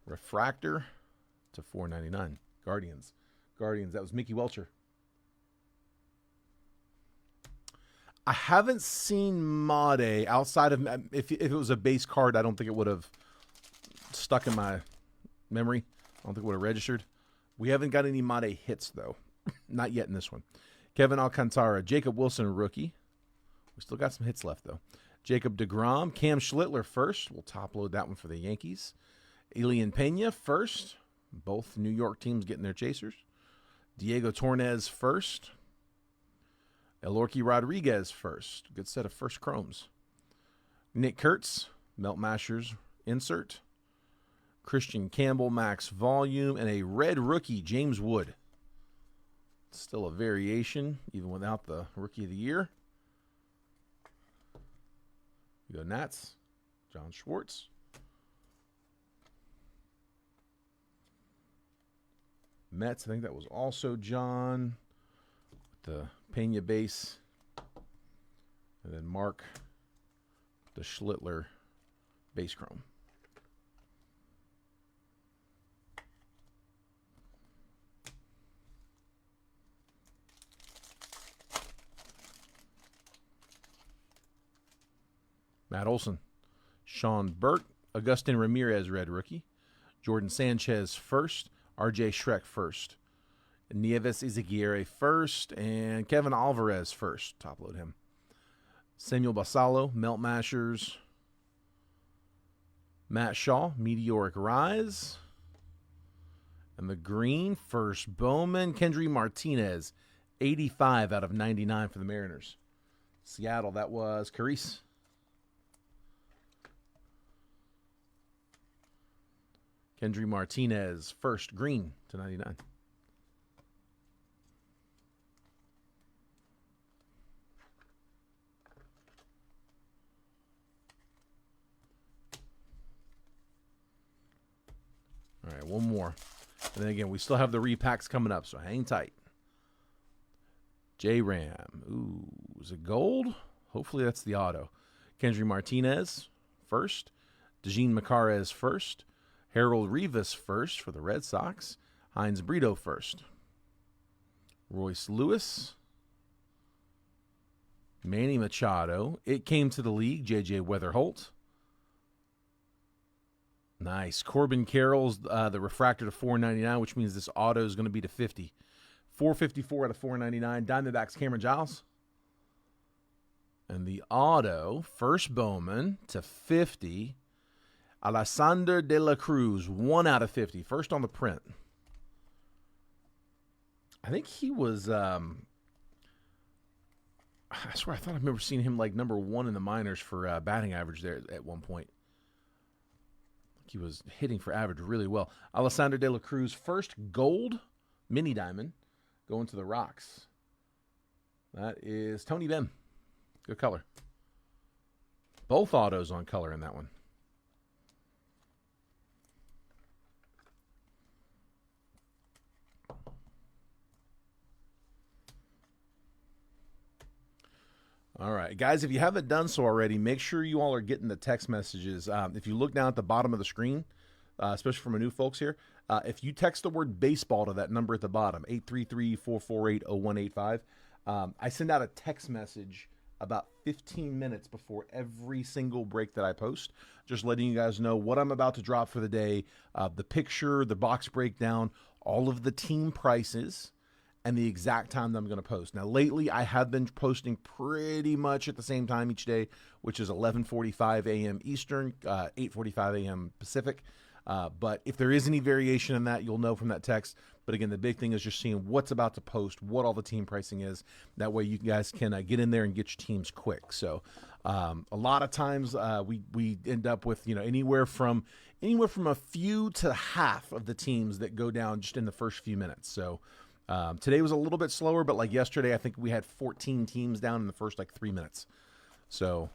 Refractor to 499. Guardians. That was Mickey Welcher. I haven't seen Made outside of, if it was a base card, I don't think it would have stuck in my memory. I don't think it would have registered. We haven't got any Made hits, though. Not yet in this one. Kevin Alcantara, Jacob Wilson, rookie. We still got some hits left, though. Jacob deGrom, Cam Schlittler first. We'll top load that one for the Yankees. Elian Pena first. Both New York teams getting their chasers. Diego Tornes first. Elorki Rodriguez first. Good set of first chromes. Nick Kurtz, Melt Mashers insert. Christian Campbell, max volume. And a red rookie, James Wood. Still a variation, even without the Rookie of the Year. We go Nats, John Schwartz. Mets, I think that was also John. With the Pena base. And then Mark, the Schlittler base chrome. Matt Olson, Sean Burke, Agustin Ramirez, red rookie. Jordan Sanchez first. RJ Schreck first. Nieves Izaguirre first. And Kevin Alvarez first. Top load him. Samuel Basalo, Melt Mashers. Matt Shaw, Meteoric Rise. And the green, first Bowman, Kendry Martinez, 85 out of 99 for the Mariners. Seattle, that was Carice. Kendry Martinez, first, green to 99. All right, one more. And then again, we still have the repacks coming up, so hang tight. J-Ram. Ooh, is it gold? Hopefully that's the auto. Kendry Martinez, first. Dejean Macarez, first. Harold Rivas first for the Red Sox. Heinz Brito first. Royce Lewis. Manny Machado. It came to the league. J.J. Weatherholt. Nice. Corbin Carroll's the refractor to 499, which means this auto is going to be to 50. 454 out of 499. Diamondbacks, Cameron Giles. And the auto, first Bowman to 50. Alexander de la Cruz, 1 out of 50. First on the print. I think he was, I swear I thought I remember seeing him like number 1 in the minors for batting average there at one point. He was hitting for average really well. Alexander de la Cruz, first gold mini diamond going to the Rocks. That is Tony Benn. Good color. Both autos on color in that one. All right, guys, if you haven't done so already, make sure you all are getting the text messages. If you look down at the bottom of the screen, especially for my new folks here, if you text the word baseball to that number at the bottom, 833-448-0185, I send out a text message about 15 minutes before every single break that I post, just letting you guys know what I'm about to drop for the day, the picture, the box breakdown, all of the team prices, and the exact time that I'm going to post. Now, lately, I have been posting pretty much at the same time each day, which is 11:45 a.m. Eastern, 8:45 a.m. Pacific. But if there is any variation in that, you'll know from that text. But again, the big thing is just seeing what's about to post, what all the team pricing is. That way you guys can get in there and get your teams quick. So a lot of times we end up with anywhere from a few to half of the teams that go down just in the first few minutes. So today was a little bit slower, but like yesterday, I think we had 14 teams down in the first 3 minutes. So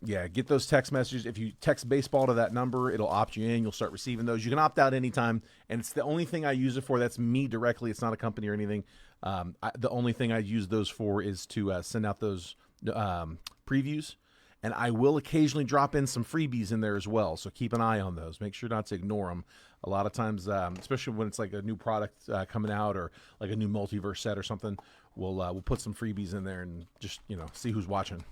yeah, get those text messages. If you text baseball to that number, it'll opt you in. You'll start receiving those. You can opt out anytime, and it's the only thing I use it for. That's me directly. It's not a company or anything. The only thing I use those for is to send out those previews, and I will occasionally drop in some freebies in there as well. So keep an eye on those. Make sure not to ignore them. A lot of times, especially when it's like a new product coming out or like a new multiverse set or something, we'll put some freebies in there and just see who's watching.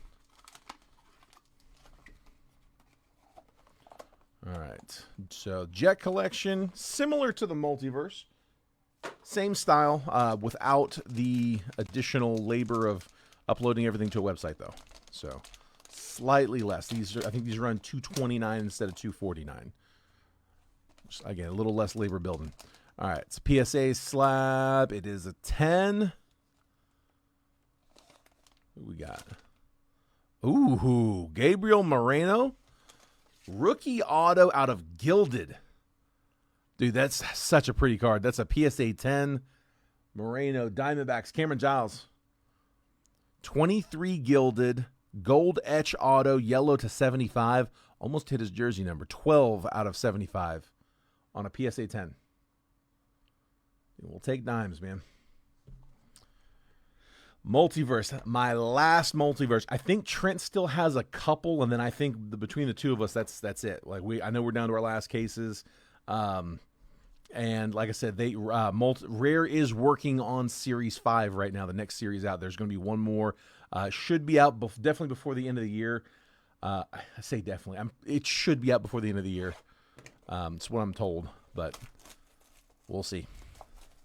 All right, so Jet Collection, similar to the Multiverse, same style, without the additional labor of uploading everything to a website, though. So slightly less. I think these run $229 instead of $249. Just, again, a little less labor building. All right, it's a PSA slab. It is a 10. Who we got? Ooh, Gabriel Moreno. Rookie auto out of Gilded. Dude, that's such a pretty card. That's a PSA 10. Moreno, Diamondbacks, Cameron Giles. 23 Gilded. Gold etch auto, yellow to 75. Almost hit his jersey number. 12 out of 75 on a PSA 10. We'll take dimes, man. Multiverse, my last multiverse. I think Trent still has a couple, and then I think between the two of us, that's it. I know we're down to our last cases, and like I said, Rare is working on Series 5 right now. The next series out, there's going to be one more. Should be out definitely before the end of the year. I say definitely. It should be out before the end of the year. It's what I'm told, but we'll see.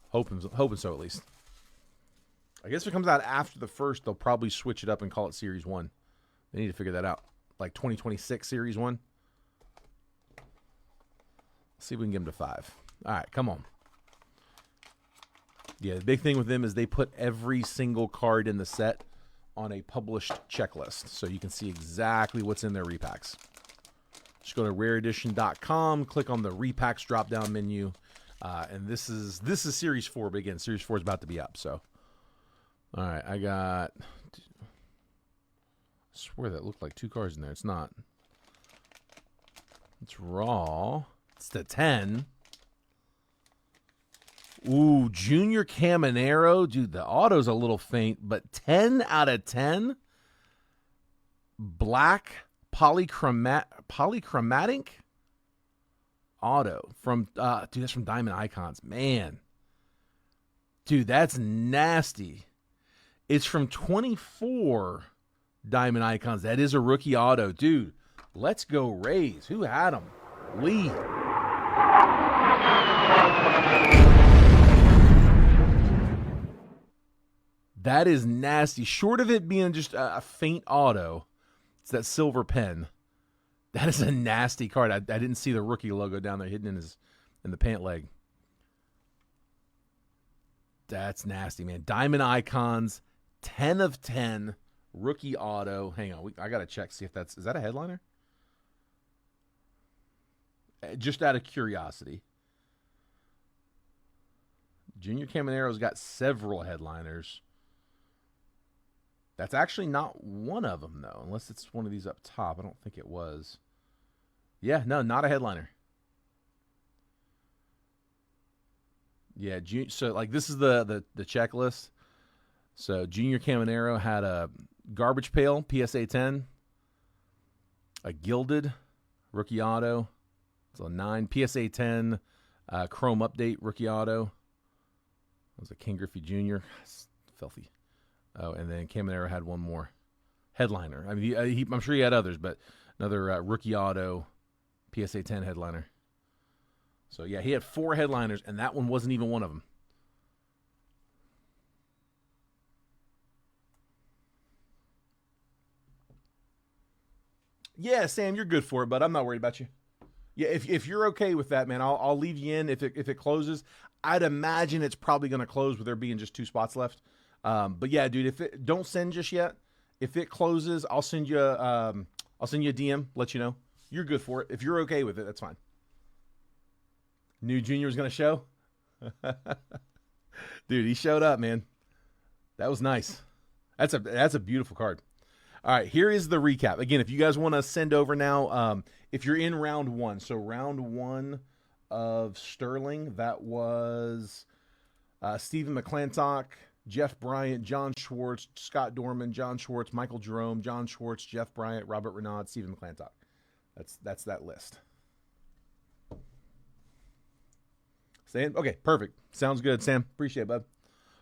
Hoping so at least. I guess if it comes out after the first, they'll probably switch it up and call it Series 1. They need to figure that out. Like 2026 Series 1. Let's see if we can get them to 5. All right, come on. Yeah, the big thing with them is they put every single card in the set on a published checklist, so you can see exactly what's in their repacks. Just go to rareedition.com, click on the repacks drop-down menu, and this is Series 4, but again, Series 4 is about to be up, so... All right, I swear that looked like 2 cards in there. It's not. It's raw. It's the 10. Ooh, Junior Caminero. Dude, the auto's a little faint, but 10 out of 10. Black polychromatic auto from, dude, that's from Diamond Icons. Man. Dude, that's nasty. It's from 24 Diamond Icons. That is a rookie auto. Dude, let's go Rays. Who had him? Lee. That is nasty. Short of it being just a faint auto, it's that silver pen. That is a nasty card. I didn't see the rookie logo down there hidden in the pant leg. That's nasty, man. Diamond Icons, 10 of 10, rookie auto. Hang on, I got to check, see if is that a headliner? Just out of curiosity. Junior Camanero's got several headliners. That's actually not one of them, though, unless it's one of these up top. I don't think it was. Yeah, no, not a headliner. Yeah, so like this is the checklist. So Junior Caminero had a Garbage Pail PSA 10, a Gilded rookie auto, so 9 PSA 10 Chrome Update rookie auto. That was a King Griffey Jr. Filthy. Oh, and then Caminero had one more headliner. I mean, I'm sure he had others, but another rookie auto PSA 10 headliner. So, yeah, he had 4 headliners, and that one wasn't even one of them. Yeah, Sam, you're good for it, but I'm not worried about you. Yeah, if you're okay with that, man, I'll leave you in if it closes. I'd imagine it's probably going to close with there being just 2 spots left. But yeah, dude, don't send just yet. If it closes, I'll send you a DM, let you know. You're good for it. If you're okay with it, that's fine. New Junior was going to show? Dude, he showed up, man. That was nice. That's a beautiful card. All right, here is the recap. Again, if you guys want to send over now, if you're in round 1, so round 1 of Sterling, that was Stephen McClintock, Jeff Bryant, John Schwartz, Scott Dorman, John Schwartz, Michael Jerome, John Schwartz, Jeff Bryant, Robert Renaud, Stephen McClintock. That's that list. Sam? Okay, perfect. Sounds good, Sam. Appreciate it, bud.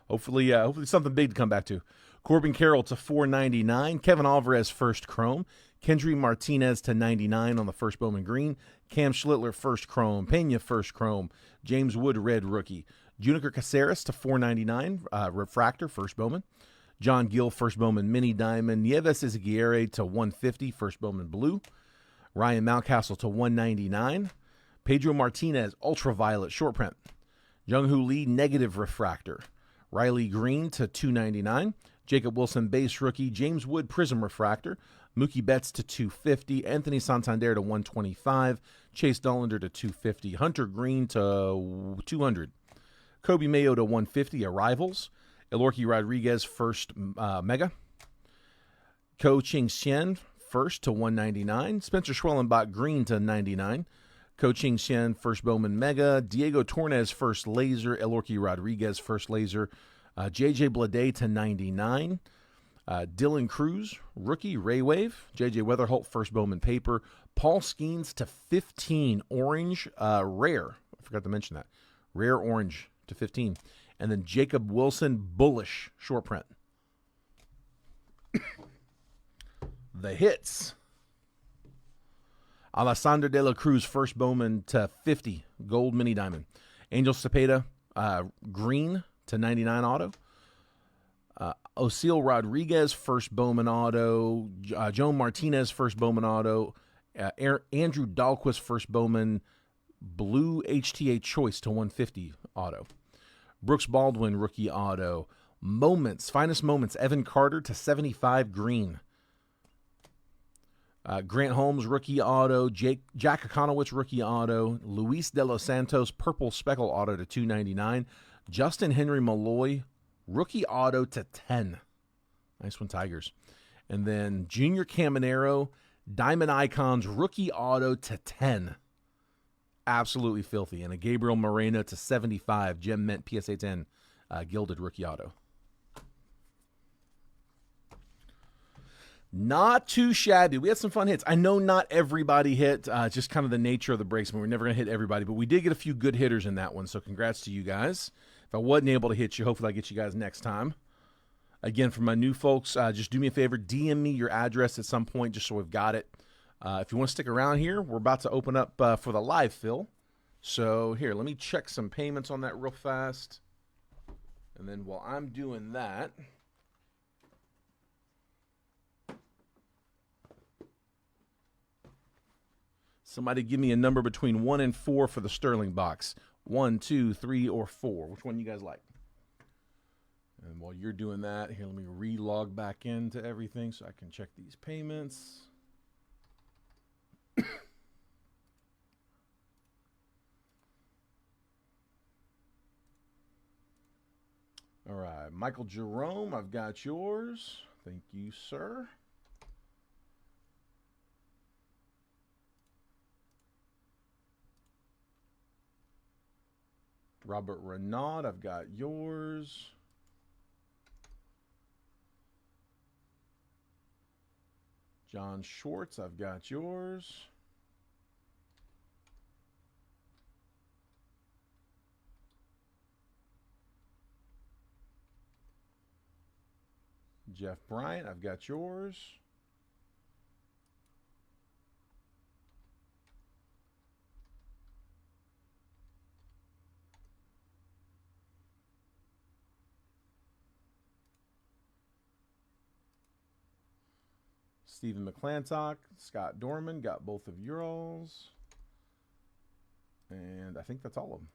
Hopefully something big to come back to. Corbin Carroll to 499. Kevin Alvarez first chrome. Kendry Martinez to 99 on the first Bowman green. Cam Schlittler first chrome. Pena first chrome. James Wood red rookie. Juniker Caceres to 499 refractor first Bowman. John Gill first Bowman mini diamond. Nieves Izaguirre to 150 first Bowman blue. Ryan Mountcastle to 199. Pedro Martinez ultraviolet short print. Jung-Hoo Lee negative refractor. Riley Green to 299. Jacob Wilson base rookie. James Wood prism refractor. Mookie Betts to 250. Anthony Santander to 125. Chase Dollander to 250. Hunter Green to 200. Kobe Mayo to 150. Arrivals. Elorki Rodriguez first mega. Ko Ching Hsien first to 199. Spencer Schwellenbach green to 99. Ko Ching Hsien first Bowman mega. Diego Tornes first laser. Elorki Rodriguez first laser. JJ Bleday to 99. Dylan Cruz, rookie, Ray Wave. JJ Weatherholt, first Bowman paper. Paul Skeens to 15, orange, rare. I forgot to mention that. Rare orange to 15. And then Jacob Wilson, bullish, short print. The hits. Alessandro De La Cruz, first Bowman to 50, gold mini diamond. Angel Cepeda, green to 99 auto. Osil Rodriguez, first Bowman auto. Joe Martinez, first Bowman auto. Andrew Dahlquist, first Bowman blue HTA choice to 150 auto. Brooks Baldwin, rookie auto. Moments, finest moments, Evan Carter to 75 green. Grant Holmes, rookie auto. Jack Econowitz, rookie auto. Luis De Los Santos, purple speckle auto to 299. Justin Henry Malloy, rookie auto to 10. Nice one, Tigers. And then Junior Caminero, Diamond Icons, rookie auto to 10. Absolutely filthy. And a Gabriel Moreno to 75. Gem Mint PSA 10 gilded rookie auto. Not too shabby. We had some fun hits. I know not everybody hit. It's just kind of the nature of the breaks. We're never going to hit everybody, but we did get a few good hitters in that one. So congrats to you guys. If I wasn't able to hit you, hopefully I get you guys next time. Again, for my new folks, just do me a favor, DM me your address at some point just so we've got it. If you want to stick around here, we're about to open up for the live fill. So here, let me check some payments on that real fast. And then while I'm doing that, somebody give me a number between 1 and 4 for the Sterling box. 1, 2, 3, or 4. Which one you guys like? And while you're doing that, here, let me re-log back into everything so I can check these payments. All right, Michael Jerome, I've got yours. Thank you, sir. Robert Renaud, I've got yours. John Schwartz, I've got yours. Jeff Bryant, I've got yours. Stephen McClantock, Scott Dorman, got both of yours. And I think that's all of them.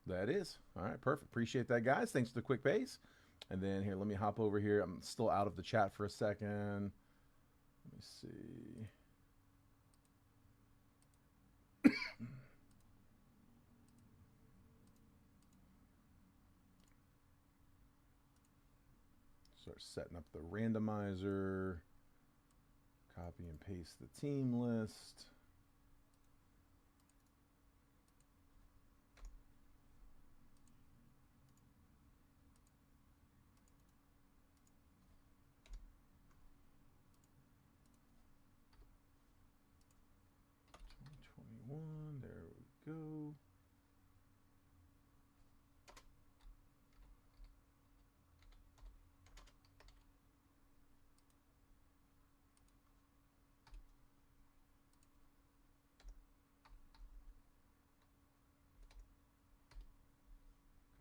That is. All right, perfect. Appreciate that, guys. Thanks for the quick pace. And then here, let me hop over here. I'm still out of the chat for a second. Let me see. Start setting up the randomizer. Copy and paste the team list. There we go.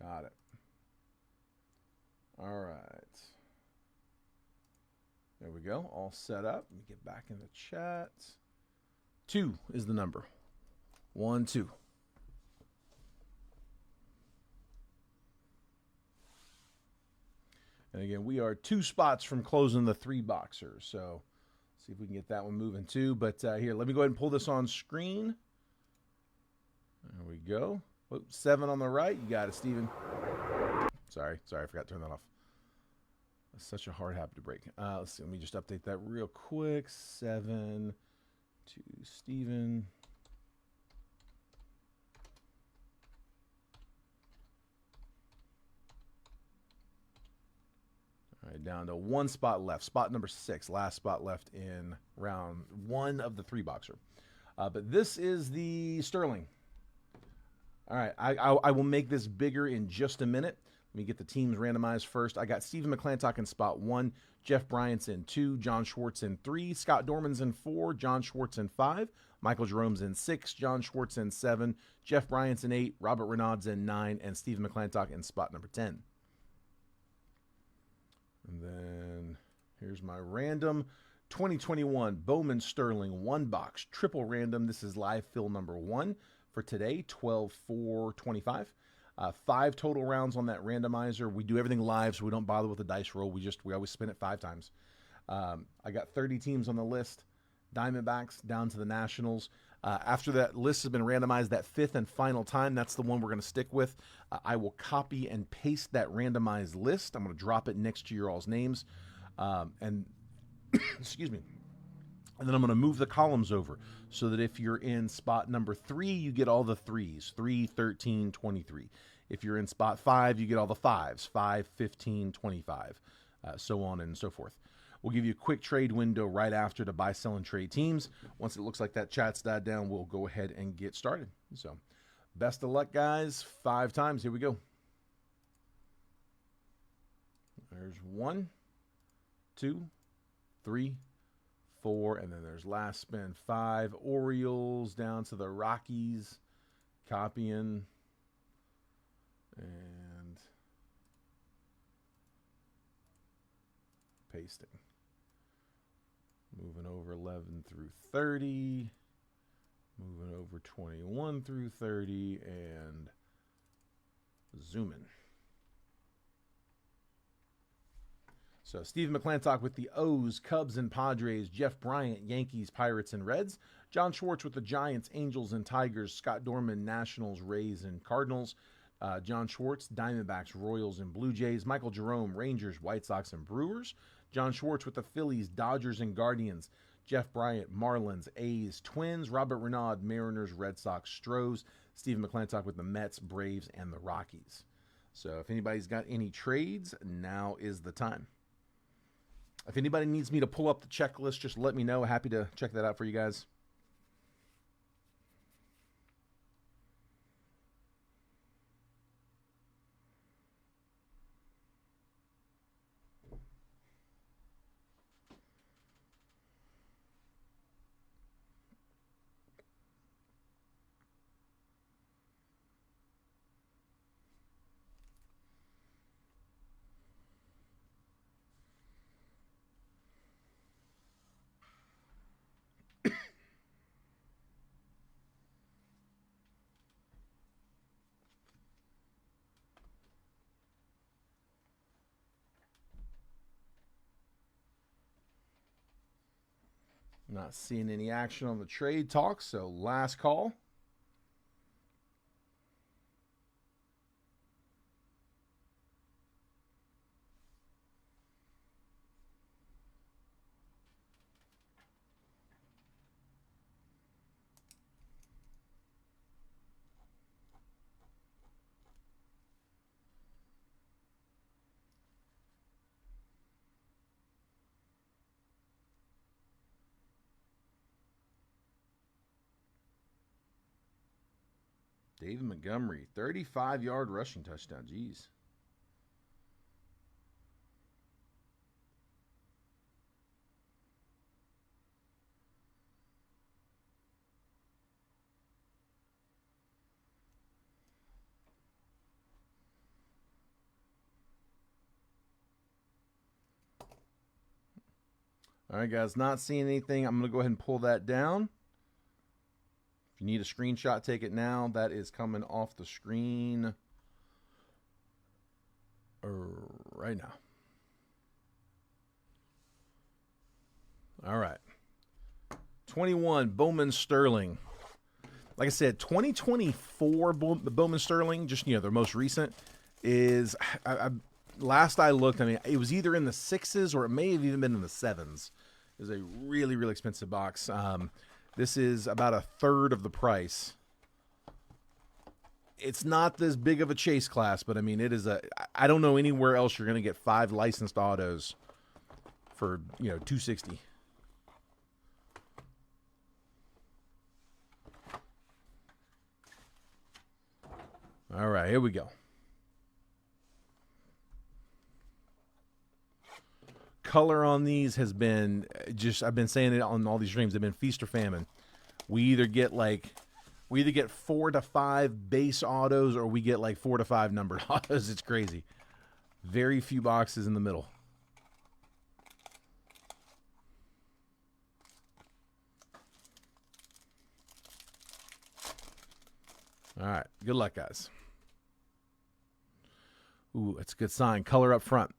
Got it. All right. There we go. All set up. Let me get back in the chat. 2 is the number. 1, 2. And again, we are 2 spots from closing the 3 boxer. So see if we can get that one moving too. But here, let me go ahead and pull this on screen. There we go. Oh, 7 on the right. You got it, Steven. Sorry, I forgot to turn that off. That's such a hard habit to break. Let's see. Let me just update that real quick. 7 to Steven. All right, down to 1 spot left. Spot number 6. Last spot left in round 1 of the 3 boxer. But this is the Sterling. All right, I will make this bigger in just a minute. Let me get the teams randomized first. I got Stephen McClantock in spot 1, Jeff Bryant's in 2, John Schwartz in 3, Scott Dorman's in 4, John Schwartz in 5, Michael Jerome's in 6, John Schwartz in 7, Jeff Bryant's in 8, Robert Renaud's in 9, and Stephen McClantock in spot number 10. And then here's my random. 2021 Bowman Sterling 1 box triple random. This is live fill number 1 for today, 12/4/25. 5 total rounds on that randomizer. We do everything live, so we don't bother with the dice roll. We always spin it 5 times. I got 30 teams on the list. Diamondbacks down to the Nationals. After that list has been randomized, that 5th and final time, that's the one we're going to stick with. I will copy and paste that randomized list. I'm going to drop it next to your all's names. And excuse me. And then I'm going to move the columns over so that if you're in spot number 3, you get all the 3s, 3, 13, 23. If you're in spot 5, you get all the 5s, 5, 15, 25, so on and so forth. We'll give you a quick trade window right after to buy, sell, and trade teams. Once it looks like that chat's died down, we'll go ahead and get started. So best of luck, guys. 5 times. Here we go. There's 1, 2, 3, 4, and then there's last spin 5. Orioles down to the Rockies. Copying. And pasting. Moving over 11 through 30. Moving over 21 through 30. And zooming. So Stephen McClintock with the O's, Cubs, and Padres. Jeff Bryant, Yankees, Pirates, and Reds. John Schwartz with the Giants, Angels, and Tigers. Scott Dorman, Nationals, Rays, and Cardinals. John Schwartz, Diamondbacks, Royals, and Blue Jays. Michael Jerome, Rangers, White Sox, and Brewers. John Schwartz with the Phillies, Dodgers, and Guardians. Jeff Bryant, Marlins, A's, Twins. Robert Renaud, Mariners, Red Sox, Stros. Stephen McClintock with the Mets, Braves, and the Rockies. So if anybody's got any trades, now is the time. If anybody needs me to pull up the checklist, just let me know. Happy to check that out for you guys. Not seeing any action on the trade talk, so last call. David Montgomery, 35-yard rushing touchdown. Jeez. All right, guys, not seeing anything. I'm going to go ahead and pull that down. If you need a screenshot, take it now. That is coming off the screen right now. All right. 21, Bowman Sterling. Like I said, 2024 Bowman Sterling, just, you know, their most recent, is, last I looked, I mean, it was either in the 6s or it may have even been in the 7s. It was a really, really expensive box. This is about a third of the price. It's not this big of a chase class, but I mean, it is I don't know anywhere else you're going to get 5 licensed autos for, you know, $260. All right, here we go. Color on these has been just, I've been saying it on all these streams, they've been feast or famine. We either get 4 to 5 base autos or we get like 4 to 5 numbered autos. It's crazy. Very few boxes in the middle. All right, good luck, guys. Ooh, that's a good sign. Color up front,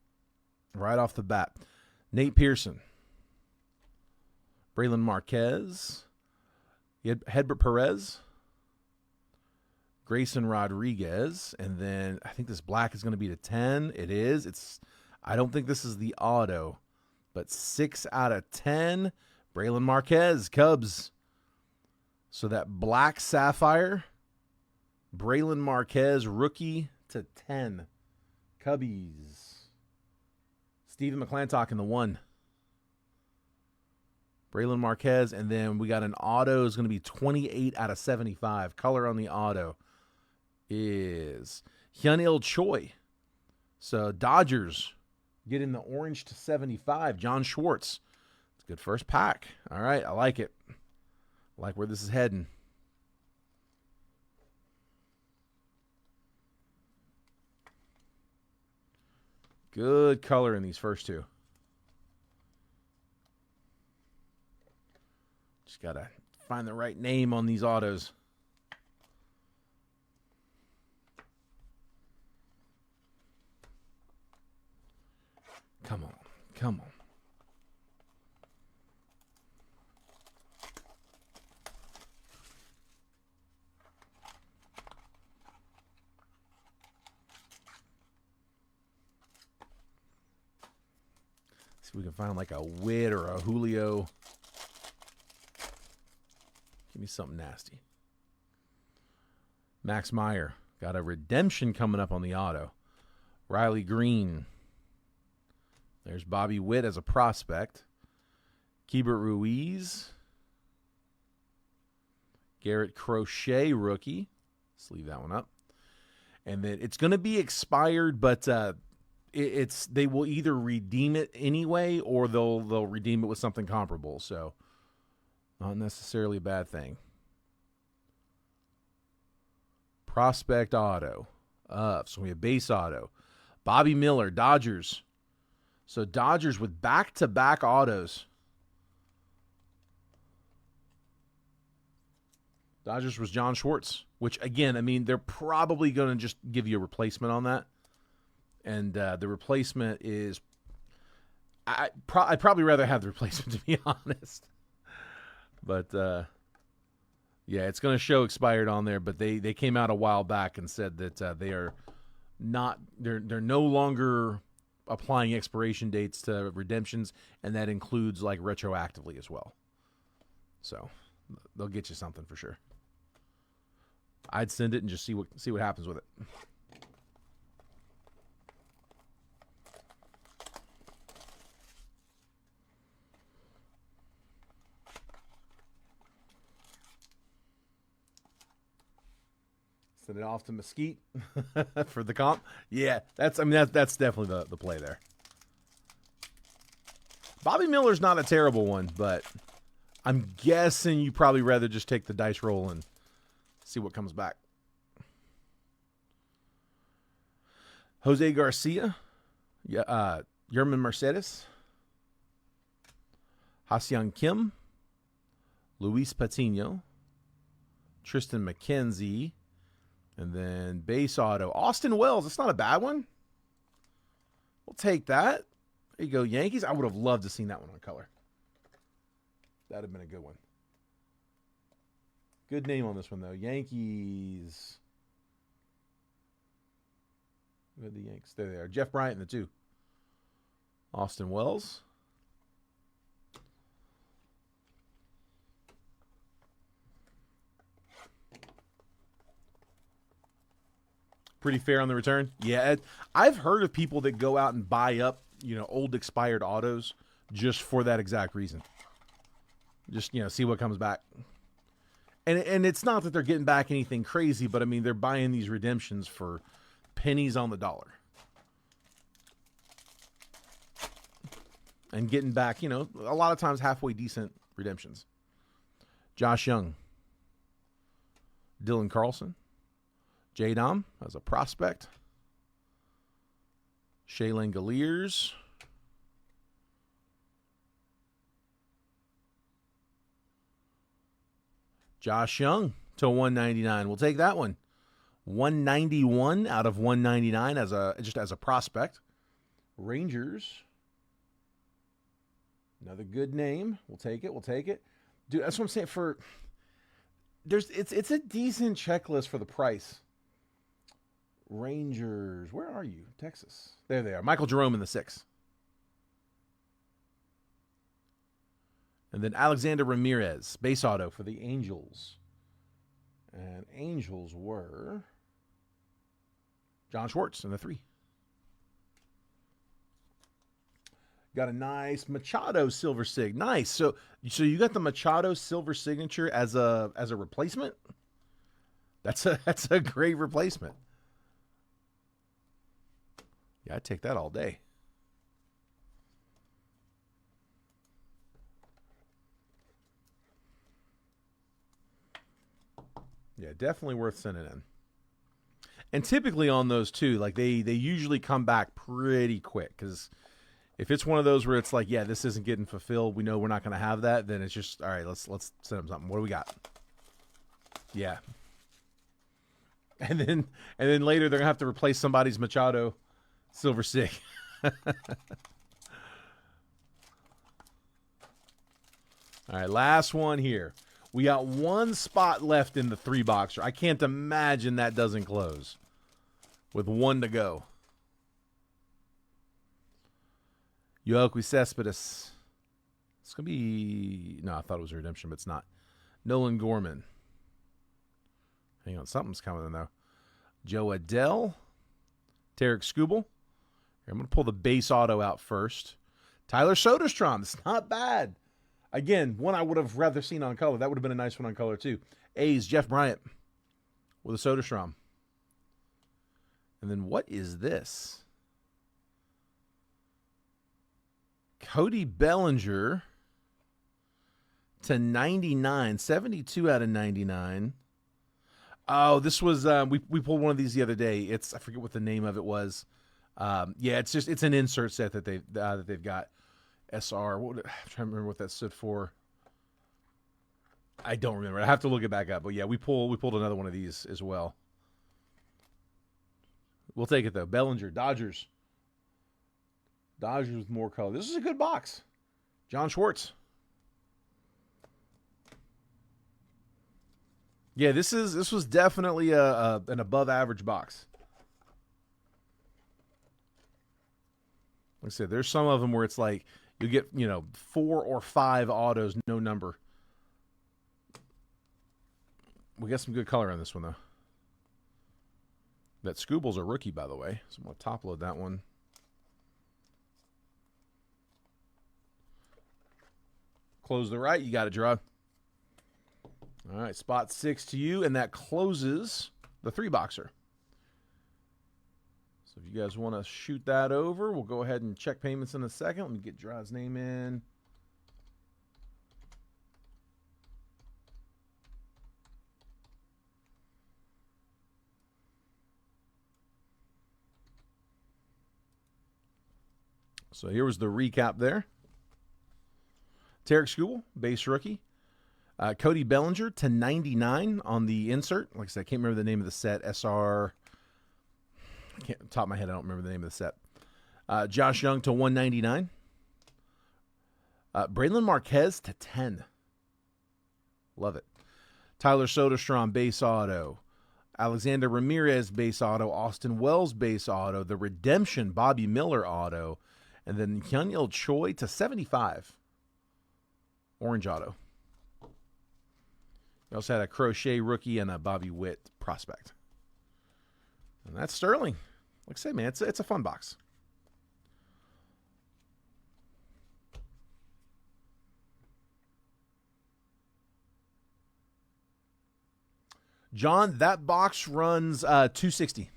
right off the bat. Nate Pearson, Braylon Marquez, Hedbert Perez, Grayson Rodriguez, and then I think this black is going to be to 10. It is. I don't think this is the auto, but 6 out of 10. Braylon Marquez, Cubs. So that black sapphire, Braylon Marquez, rookie to 10. Cubbies. Stephen McClintock in the 1. Braylon Marquez. And then we got an auto is going to be 28 out of 75. Color on the auto is Hyun-Il Choi. So Dodgers getting the orange to 75. John Schwartz. It's a good first pack. All right, I like it. I like where this is heading. Good color in these first two. Just got to find the right name on these autos. Come on. Come on. See if we can find like a Witt or a Julio. Give me something nasty. Max Meyer. Got a redemption coming up on the auto. Riley Green. There's Bobby Witt as a prospect. Keibert Ruiz. Garrett Crochet, rookie. Let's leave that one up. And then it's going to be expired, but they will either redeem it anyway or they'll redeem it with something comparable. So not necessarily a bad thing. Prospect auto. So we have base auto. Bobby Miller, Dodgers. So Dodgers with back-to-back autos. Dodgers was John Schwartz, which, again, I mean, they're probably going to just give you a replacement on that. And the replacement is I'd probably rather have the replacement, to be honest. But, yeah, it's going to show expired on there. But they came out a while back and said that they are not – they're no longer applying expiration dates to redemptions, and that includes, like, retroactively as well. So they'll get you something for sure. I'd send it and just see what happens with it. Send it off to Mesquite for the comp. Yeah, that's definitely the play there. Bobby Miller's not a terrible one, but I'm guessing you probably rather just take the dice roll and see what comes back. Jose Garcia, Yerman Mercedes, Ha-Seong Kim, Luis Patino, Tristan McKenzie, and then base auto, Austin Wells. That's not a bad one. We'll take that. There you go, Yankees. I would have loved to seen that one on color. That'd have been a good one. Good name on this one, though. Yankees. Who are the Yanks? There they are. Jeff Bryant in the 2. Austin Wells. Pretty fair on the return. Yeah, I've heard of people that go out and buy up, old expired autos just for that exact reason. Just, see what comes back. And it's not that they're getting back anything crazy, but I mean, they're buying these redemptions for pennies on the dollar. And getting back, a lot of times halfway decent redemptions. Josh Young. Dylan Carlson. J-Dom as a prospect. Shea Langoliers. Josh Young to 199. We'll take that one. 191 out of 199 as a prospect. Rangers. Another good name. We'll take it. Dude, that's what I'm saying. It's a decent checklist for the price. Rangers. Where are you? Texas. There they are. Michael Jerome in the 6. And then Alexander Ramirez, base auto for the Angels. And Angels were John Schwartz in the 3. Got a nice Machado silver sig. Nice. So you got the Machado silver signature as a replacement? That's a great replacement. Yeah, I'd take that all day. Yeah, definitely worth sending in. And typically on those too, like they usually come back pretty quick, because if it's one of those where it's like, yeah, this isn't getting fulfilled, we know we're not going to have that, then it's just, all right, let's send them something. What do we got? Yeah. And then later they're going to have to replace somebody's Machado silver sig. All right, last one here. We got one spot left in the 3-boxer. I can't imagine that doesn't close with one to go. Yoelqui Cespedes. It's going to be... No, I thought it was a redemption, but it's not. Nolan Gorman. Hang on, something's coming in, though. Joe Adell. Tarek Skubal. I'm going to pull the base auto out first. Tyler Soderstrom. It's not bad. Again, one I would have rather seen on color. That would have been a nice one on color, too. A's, Jeff Bryant with a Soderstrom. And then what is this? Cody Bellinger to 99. 72 out of 99. Oh, this was, we pulled one of these the other day. I forget what the name of it was. Yeah, it's an insert set that they've got. SR. I'm trying to remember what that stood for. I don't remember. I have to look it back up. But yeah, we pulled another one of these as well. We'll take it though. Bellinger, Dodgers. Dodgers with more color. This is a good box. John Schwartz. Yeah, this was definitely an above average box. Like I said, there's some of them where it's like you get, 4 or 5 autos, no number. We got some good color on this one, though. That Skubal's a rookie, by the way. So I'm going to top load that one. Close the right. You got it, Gerard. All right, spot 6 to you, and that closes the 3-boxer. So if you guys want to shoot that over, we'll go ahead and check payments in a second. Let me get Gerard's name in. So here was the recap there. Tarek Skubal, base rookie. Cody Bellinger to 99 on the insert. Like I said, I can't remember the name of the set. SR. Top of my head, I don't remember the name of the set. Josh Young to 199. Braylon Marquez to 10. Love it. Tyler Soderstrom, base auto. Alexander Ramirez, base auto. Austin Wells, base auto. The Redemption, Bobby Miller auto. And then Hyunil Choi to 75. Orange auto. You also had a Crochet rookie and a Bobby Witt prospect. And that's Sterling. Like I said, man, it's a fun box. John, that box runs $260.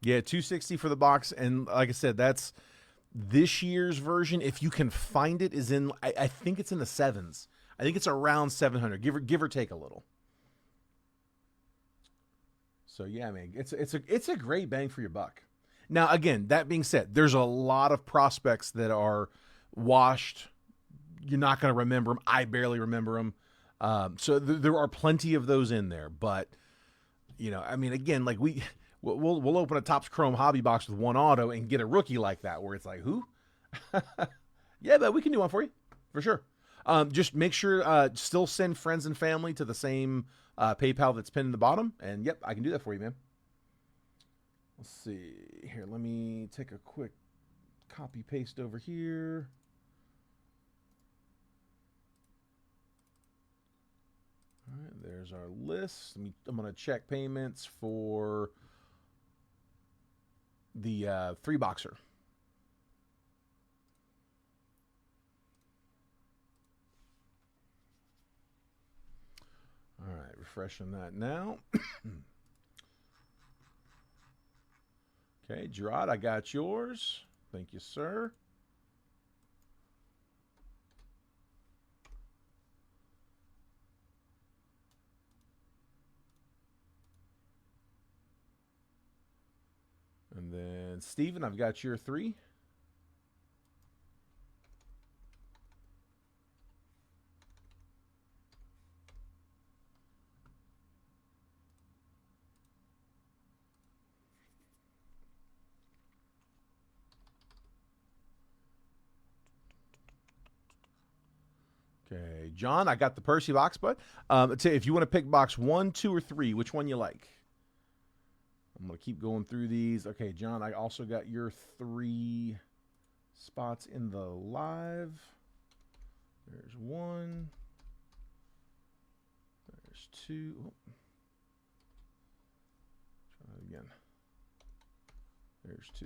Yeah, $260 for the box. And like I said, that's this year's version. If you can find it, is in, I think it's in the 7s. I think it's around 700, give or take a little. So yeah, man, it's a great bang for your buck. Now, again, that being said, there's a lot of prospects that are washed. You're not going to remember them. I barely remember them. So there are plenty of those in there. But I mean, again, like we'll open a Topps Chrome hobby box with one auto and get a rookie like that, where it's like, who? Yeah, but we can do one for you for sure. Just make sure still send friends and family to the same PayPal that's pinned in the bottom, and yep, I can do that for you, man. Let's see here. Let me take a quick copy paste over here. All right, there's our list. I'm going to check payments for the 3-boxer. refreshing that now. Okay, Gerard, I got yours. Thank you, sir. And then Steven, I've got your 3. Okay, John, I got the Percy box, bud. If you want to pick box 1, 2, or 3, which one you like? I'm going to keep going through these. Okay, John, I also got your 3 spots in the live. There's 1. There's 2. Oh. Try that again. There's 2.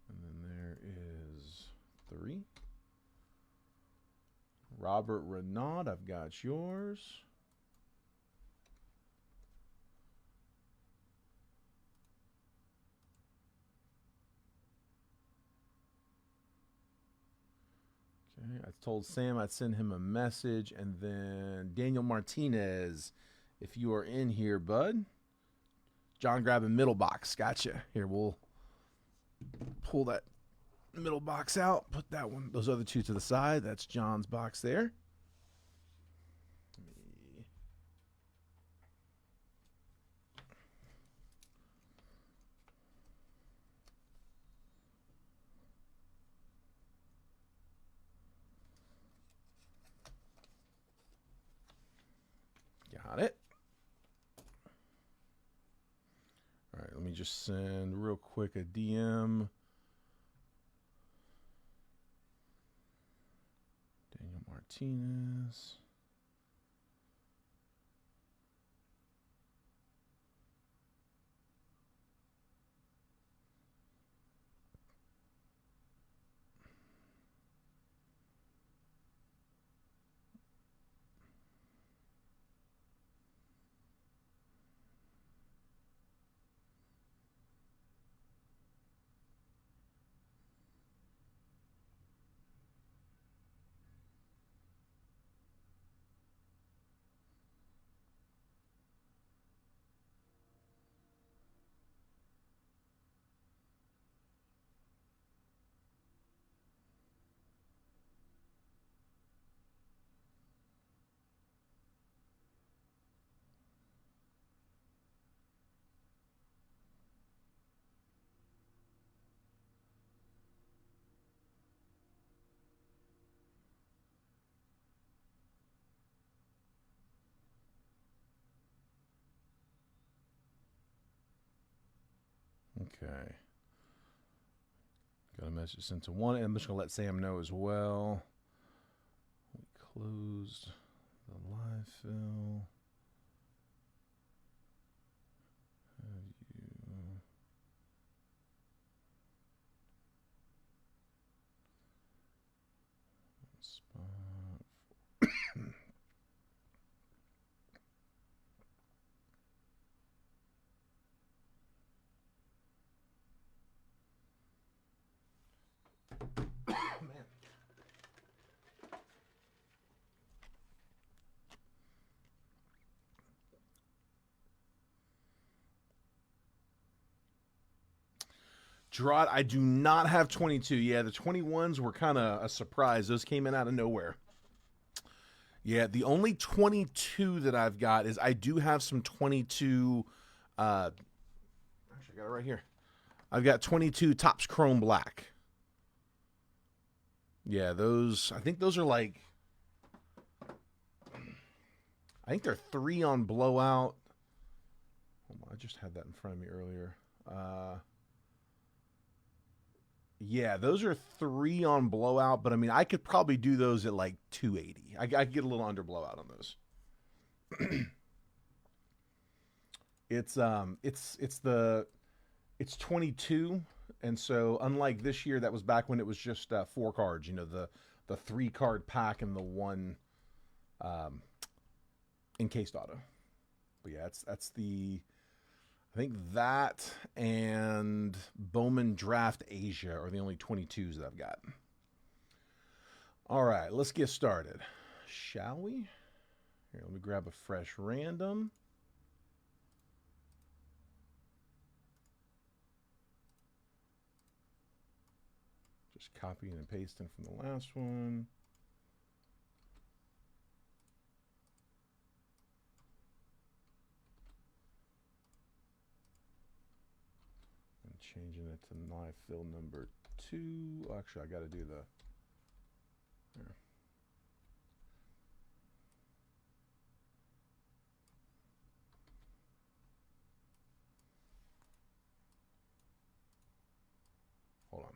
And then there is 3. Robert Renaud, I've got yours. Okay, I told Sam I'd send him a message. And then Daniel Martinez, if you are in here, bud. John grabbing middle box. Gotcha. Here, we'll pull that middle box out. Put that one, those other 2 to the side. That's John's box there. Got it. All right, let me just send real quick a DM. Daniel Martinez. Okay. Got a message sent to 1. And I'm just going to let Sam know as well. We closed the live fill. Have you... Spot. Man. Gerard, I do not have 22. Yeah, the 21s were kind of a surprise. Those came in out of nowhere. Yeah, the only 22 that I've got is I do have some 22. Actually, I got it right here. I've got 22 Topps Chrome Black. Yeah, those. I think those are like. I think they're 3 on blowout. Hold on, I just had that in front of me earlier. Yeah, those are 3 on blowout, but I mean, I could probably do those at like 280. I could get a little under blowout on those. It's 22, and so unlike this year, that was back when it was just 4 cards. You know, the 3 card pack and the 1 encased auto. But yeah, that's the, I think that and Bowman Draft Asia are the only 22s that I've got. All right, let's get started, shall we? Here, let me grab a fresh random. Just copying and pasting from the last one. And changing it to live fill number 2. Actually, I got to do the... Here. Hold on.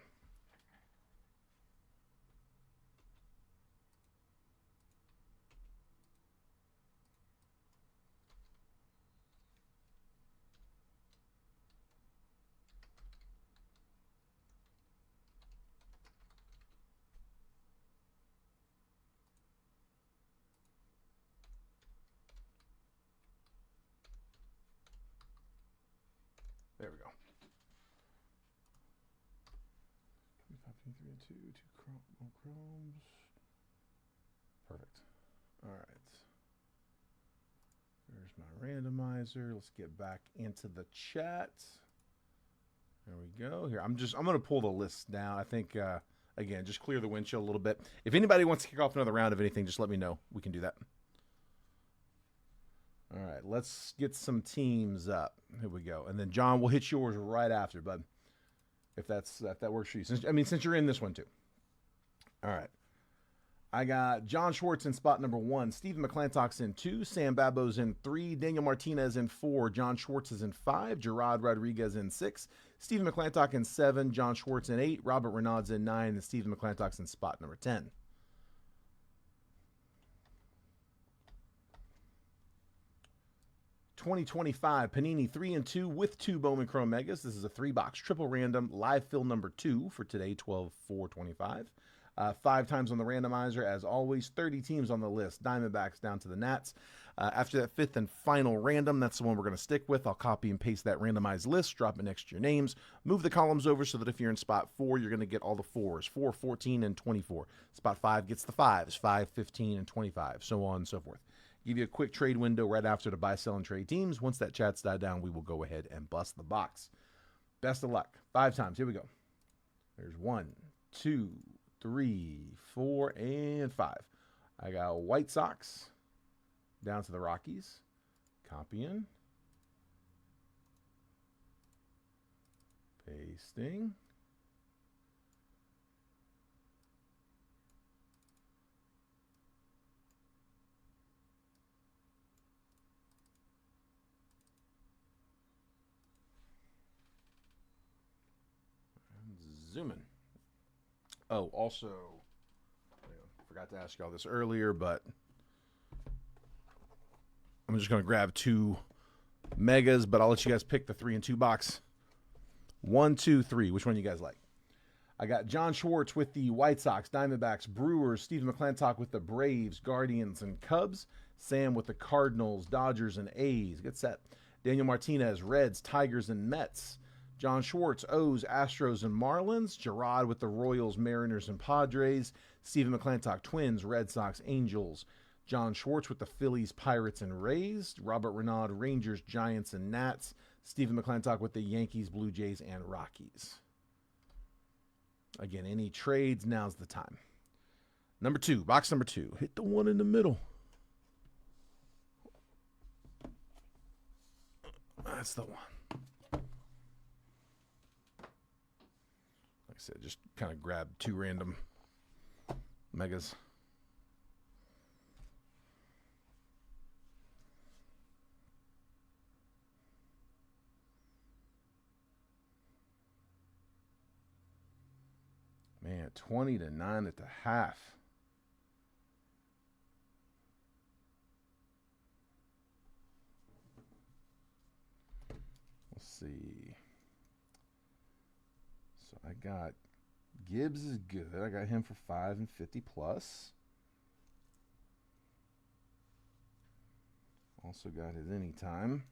There we go. 3, 3, and 2, 2 chromes. Perfect. All right. There's my randomizer. Let's get back into the chat. There we go. Here, I'm going to pull the list down. I think, again, just clear the windshield a little bit. If anybody wants to kick off another round of anything, just let me know. We can do that. All right, let's get some teams up. Here we go. And then, John, we'll hit yours right after, bud, if that works for you. Since you're in this one, too. All right. I got John Schwartz in spot number 1. Stephen McClintock's in 2. Sam Babo's in 3. Daniel Martinez in 4. John Schwartz is in 5. Gerard Rodriguez in 6. Stephen McClintock in 7. John Schwartz in 8. Robert Renaud's in 9. And Stephen McClintock's in spot number 10. $20.25 Panini 3 and 2 with 2 Bowman Chrome Megas. This is a 3-box triple random live fill number 2 for today, 12/4/25. 5 times on the randomizer, as always. 30 teams on the list. Diamondbacks down to the Nats. After that 5th and final random, that's the one we're going to stick with. I'll copy and paste that randomized list, drop it next to your names, move the columns over so that if you're in spot 4, you're going to get all the 4s. 4, 14, and 24. Spot 5 gets the 5s. 5, 15, and 25. So on and so forth. Give you a quick trade window right after to buy, sell, and trade teams. Once that chat's died down, we will go ahead and bust the box. Best of luck. 5 times. Here we go. There's 1, 2, 3, 4, and 5. I got White Sox down to the Rockies. Copying. Pasting. Zooming. Oh, also, forgot to ask y'all this earlier, but I'm just going to grab 2 megas, but I'll let you guys pick the 3 and 2 box. 1, 2, 3. Which one you guys like? I got John Schwartz with the White Sox, Diamondbacks, Brewers, Stephen McClintock with the Braves, Guardians, and Cubs, Sam with the Cardinals, Dodgers, and A's. Get set. Daniel Martinez, Reds, Tigers, and Mets. John Schwartz, O's, Astros, and Marlins. Gerard with the Royals, Mariners, and Padres. Stephen McClintock, Twins, Red Sox, Angels. John Schwartz with the Phillies, Pirates, and Rays. Robert Renaud, Rangers, Giants, and Nats. Stephen McClintock with the Yankees, Blue Jays, and Rockies. Again, any trades, now's the time. Number 2, box number 2. Hit the one in the middle. That's the one. Like I said, just kind of grab 2 random megas. Man, 20-9 at the half. Let's see. So I got Gibbs is good. I got him for 5 and 50 plus. Also got his anytime.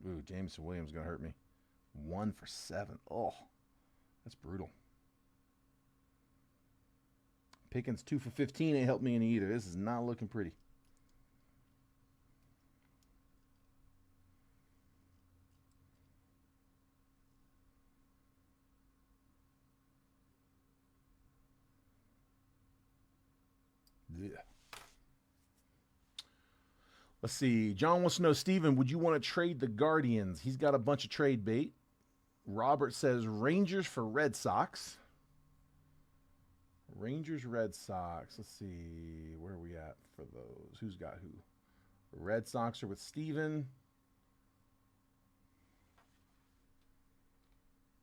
Ooh, Jameson Williams going to hurt me. 1 for 7. Oh, that's brutal. Pickens 2 for 15 ain't helped me any either. This is not looking pretty. Yeah. Let's see. John wants to know, Steven, would you want to trade the Guardians? He's got a bunch of trade bait. Robert says Rangers for Red Sox. Rangers, Red Sox. Let's see. Where are we at for those? Who's got who? Red Sox are with Steven.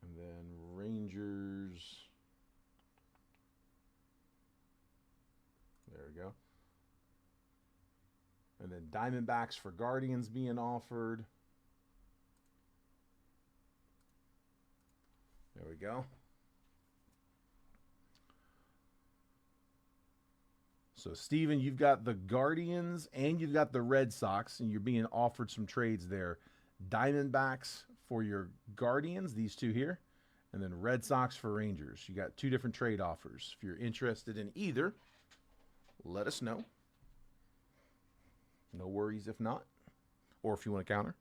And then Rangers. There we go. And then Diamondbacks for Guardians being offered. There we go. So, Steven, you've got the Guardians and you've got the Red Sox, and you're being offered some trades there. Diamondbacks for your Guardians, these two here, and then Red Sox for Rangers. You got 2 different trade offers. If you're interested in either, let us know. No worries if not, or if you want to counter.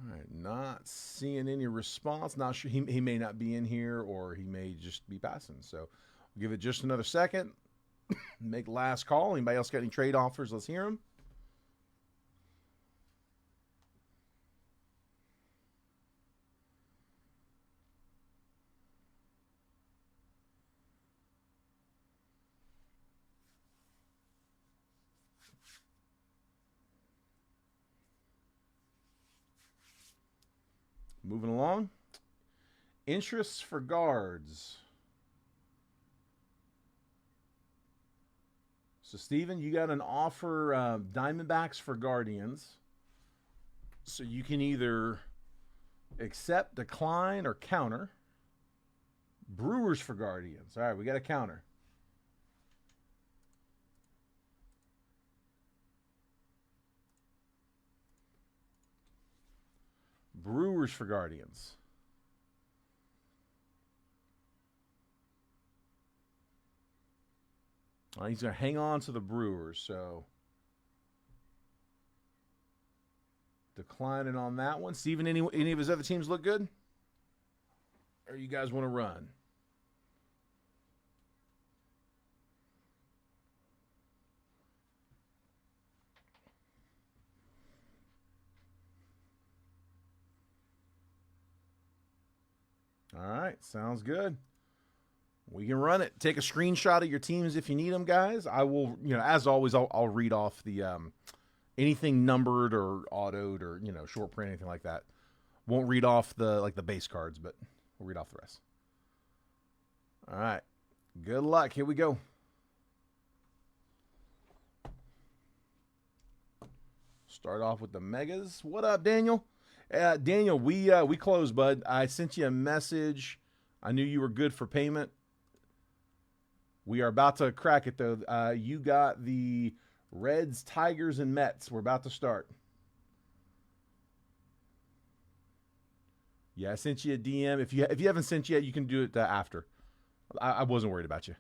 All right, not seeing any response. Not sure. He may not be in here, or he may just be passing. So we'll give it just another second. Make last call. Anybody else got any trade offers? Let's hear them. Moving along. Interests for guards. So, Steven, you got an offer, Diamondbacks for Guardians. So you can either accept, decline, or counter. Brewers for Guardians. All right, we got a counter. Brewers for Guardians. He's going to hang on to the Brewers, so declining on that one. Steven, any of his other teams look good? Or you guys want to run? All right, sounds good. We can run it. Take a screenshot of your teams if you need them, guys. I will, as always, I'll read off the anything numbered or autoed or short print, anything like that. Won't read off the base cards, but we'll read off the rest. All right, good luck. Here we go. Start off with the megas. What up, Daniel? Daniel, we closed, bud. I sent you a message. I knew you were good for payment. We are about to crack it, though. You got the Reds, Tigers, and Mets. We're about to start. Yeah, I sent you a DM. If you haven't sent yet, you can do it after. I wasn't worried about you.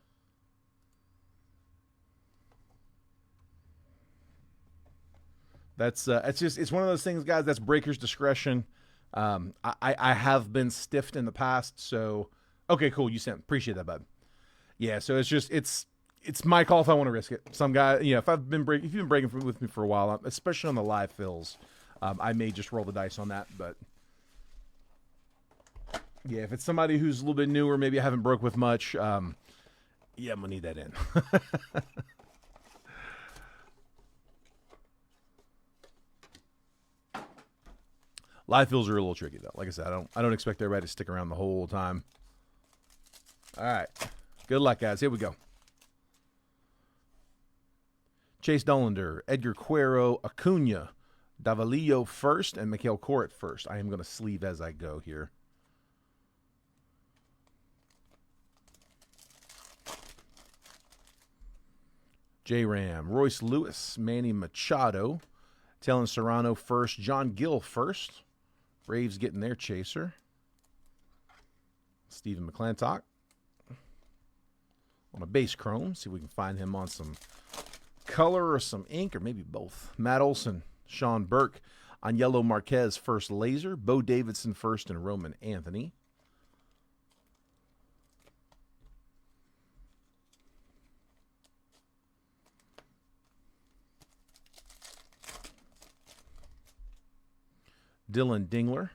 It's one of those things, guys. That's breaker's discretion. I have been stiffed in the past, so okay, cool. You sent. Appreciate that, bud. Yeah, so it's my call if I want to risk it. Some guy, if you've been breaking with me for a while, especially on the live fills, I may just roll the dice on that. But yeah, if it's somebody who's a little bit newer, maybe I haven't broke with much, Yeah, I'm going to need that in. Live fills are a little tricky, though. Like I said, I don't expect everybody to stick around the whole time. All right. Good luck, guys. Here we go. Chase Dollander, Edgar Cuero, Acuna, Davalillo first, and Mikhail Koret first. I am going to sleeve as I go here. J-Ram, Royce Lewis, Manny Machado, Talon Serrano first, John Gill first. Braves getting their chaser. Stephen McClintock on a base chrome. See if we can find him on some color or some ink or maybe both. Matt Olson, Sean Burke, Angelo Marquez first laser, Bo Davidson first, and Roman Anthony. Dylan Dingler,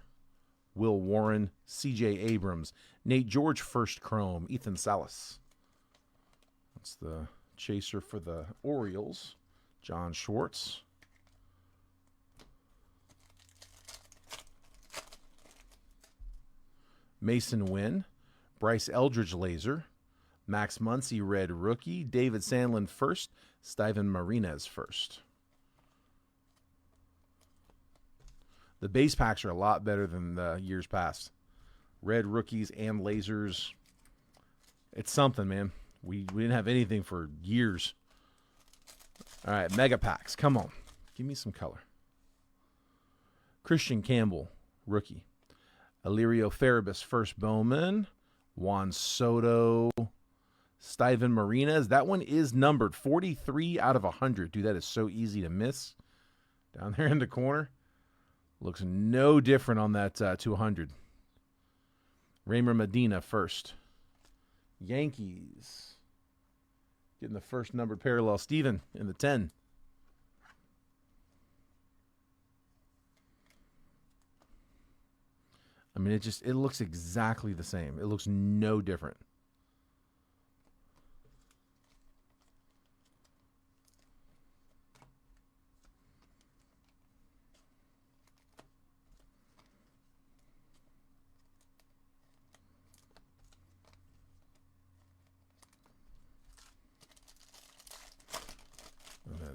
Will Warren, C.J. Abrams, Nate George first chrome, Ethan Salas. That's the chaser for the Orioles, John Schwartz. Mason Wynn, Bryce Eldridge laser, Max Muncy red rookie, David Sandlin first, Steven Marinez first. The base packs are a lot better than the years past. Red rookies and lasers. It's something, man. We didn't have anything for years. All right, mega packs. Come on. Give me some color. Christian Campbell, rookie. Illyrio Farabis, first Bowman. Juan Soto. Steven Marinez. That one is numbered 43 out of 100. Dude, that is so easy to miss. Down there in the corner. Looks no different on that 200. Raymer Medina first. Yankees. Getting the first numbered parallel. Steven in the 10. I mean, it looks exactly the same. It looks no different.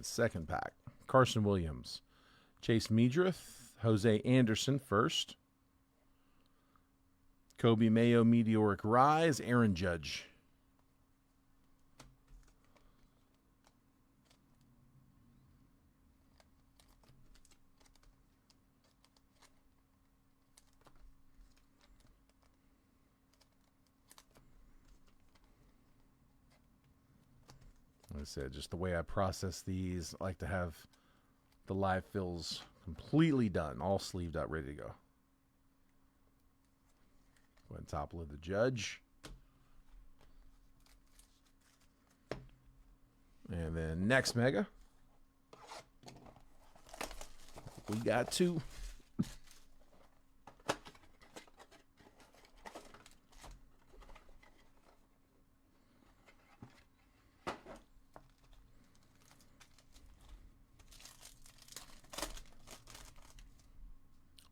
Second pack. Carson Williams. Chase Meadrith. Jose Anderson first. Kobe Mayo Meteoric Rise. Aaron Judge. Like I said, just the way I process these, I like to have the live fills completely done, all sleeved up, ready to go. Go ahead and top load the Judge. And then next mega. We got two.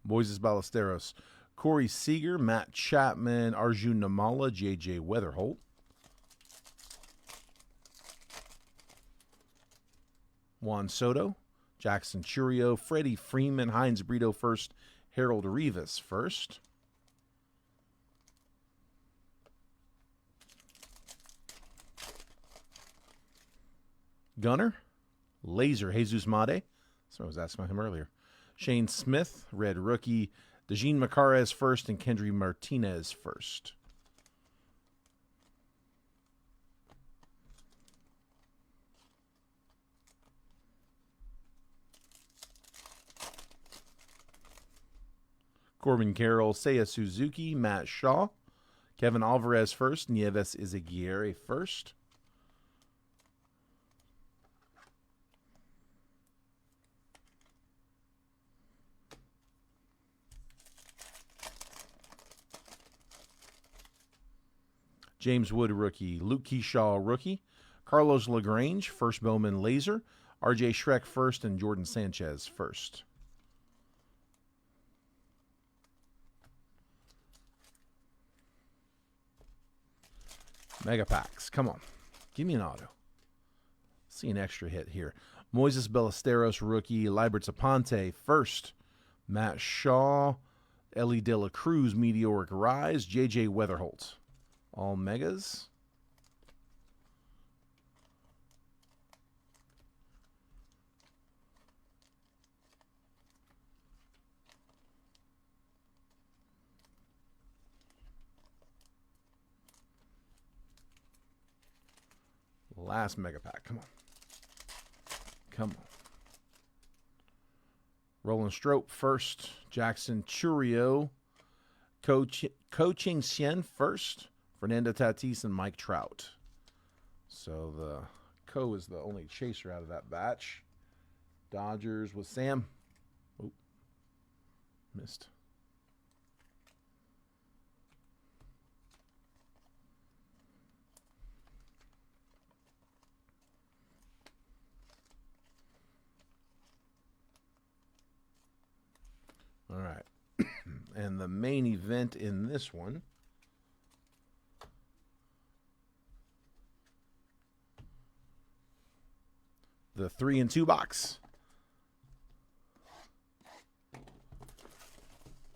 Moises Ballesteros, Corey Seager, Matt Chapman, Arjun Namala, J.J. Weatherholt. Juan Soto, Jackson Churio, Freddie Freeman, Heinz Brito first, Harold Rivas first. Gunner, Laser, Jesus Made. So I was asking about him earlier. Shane Smith, red rookie. Dejin Macarez first and Kendry Martinez first. Corbin Carroll, Seiya Suzuki, Matt Shaw. Kevin Alvarez first, Nieves Izaguirre first. James Wood, rookie. Luke Keyshaw, rookie. Carlos LaGrange, first Bowman laser. RJ Schreck, first, and Jordan Sanchez, first. Mega packs. Come on. Give me an auto. See an extra hit here. Moises Ballesteros, rookie. Liberts Aponte, first. Matt Shaw. Ellie De La Cruz, meteoric rise. JJ Weatherholt. All megas. Last mega pack. Come on. Come on. Roland Strope first. Jackson Churio. Coaching Xian first. Fernando Tatis and Mike Trout. So the Co is the only chaser out of that batch. Dodgers with Sam. Oh, missed. All right. And the main event in this one. The 3 and 2 box.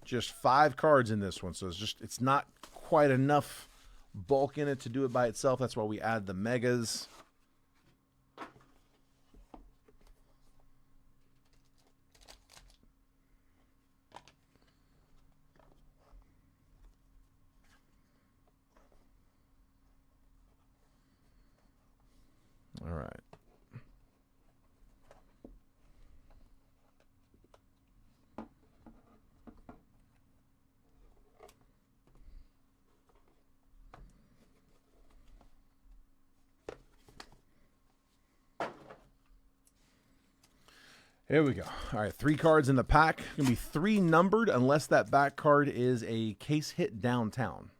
Just 5 cards in this one. So it's not quite enough bulk in it to do it by itself. That's why we add the megas. All right. Here we go. All right, 3 cards in the pack. Going to be 3 numbered unless that back card is a case hit downtown.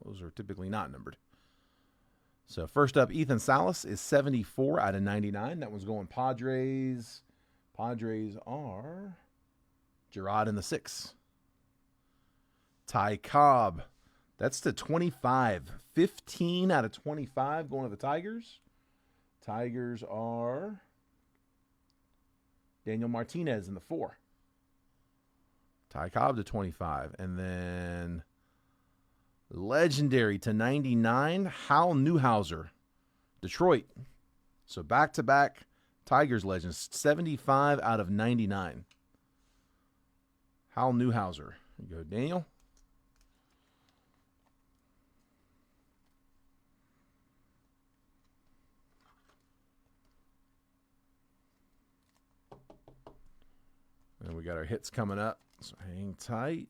Those are typically not numbered. So first up, Ethan Salas is 74 out of 99. That one's going Padres. Padres are Gerard in the 6. Ty Cobb. That's to 25. 15 out of 25 going to the Tigers. Tigers are Daniel Martinez in the 4. Ty Cobb to 25. And then legendary to 99, Hal Newhouser, Detroit. So back-to-back Tigers legends, 75 out of 99. Hal Newhouser. Here you go, Daniel. And we got our hits coming up, so hang tight.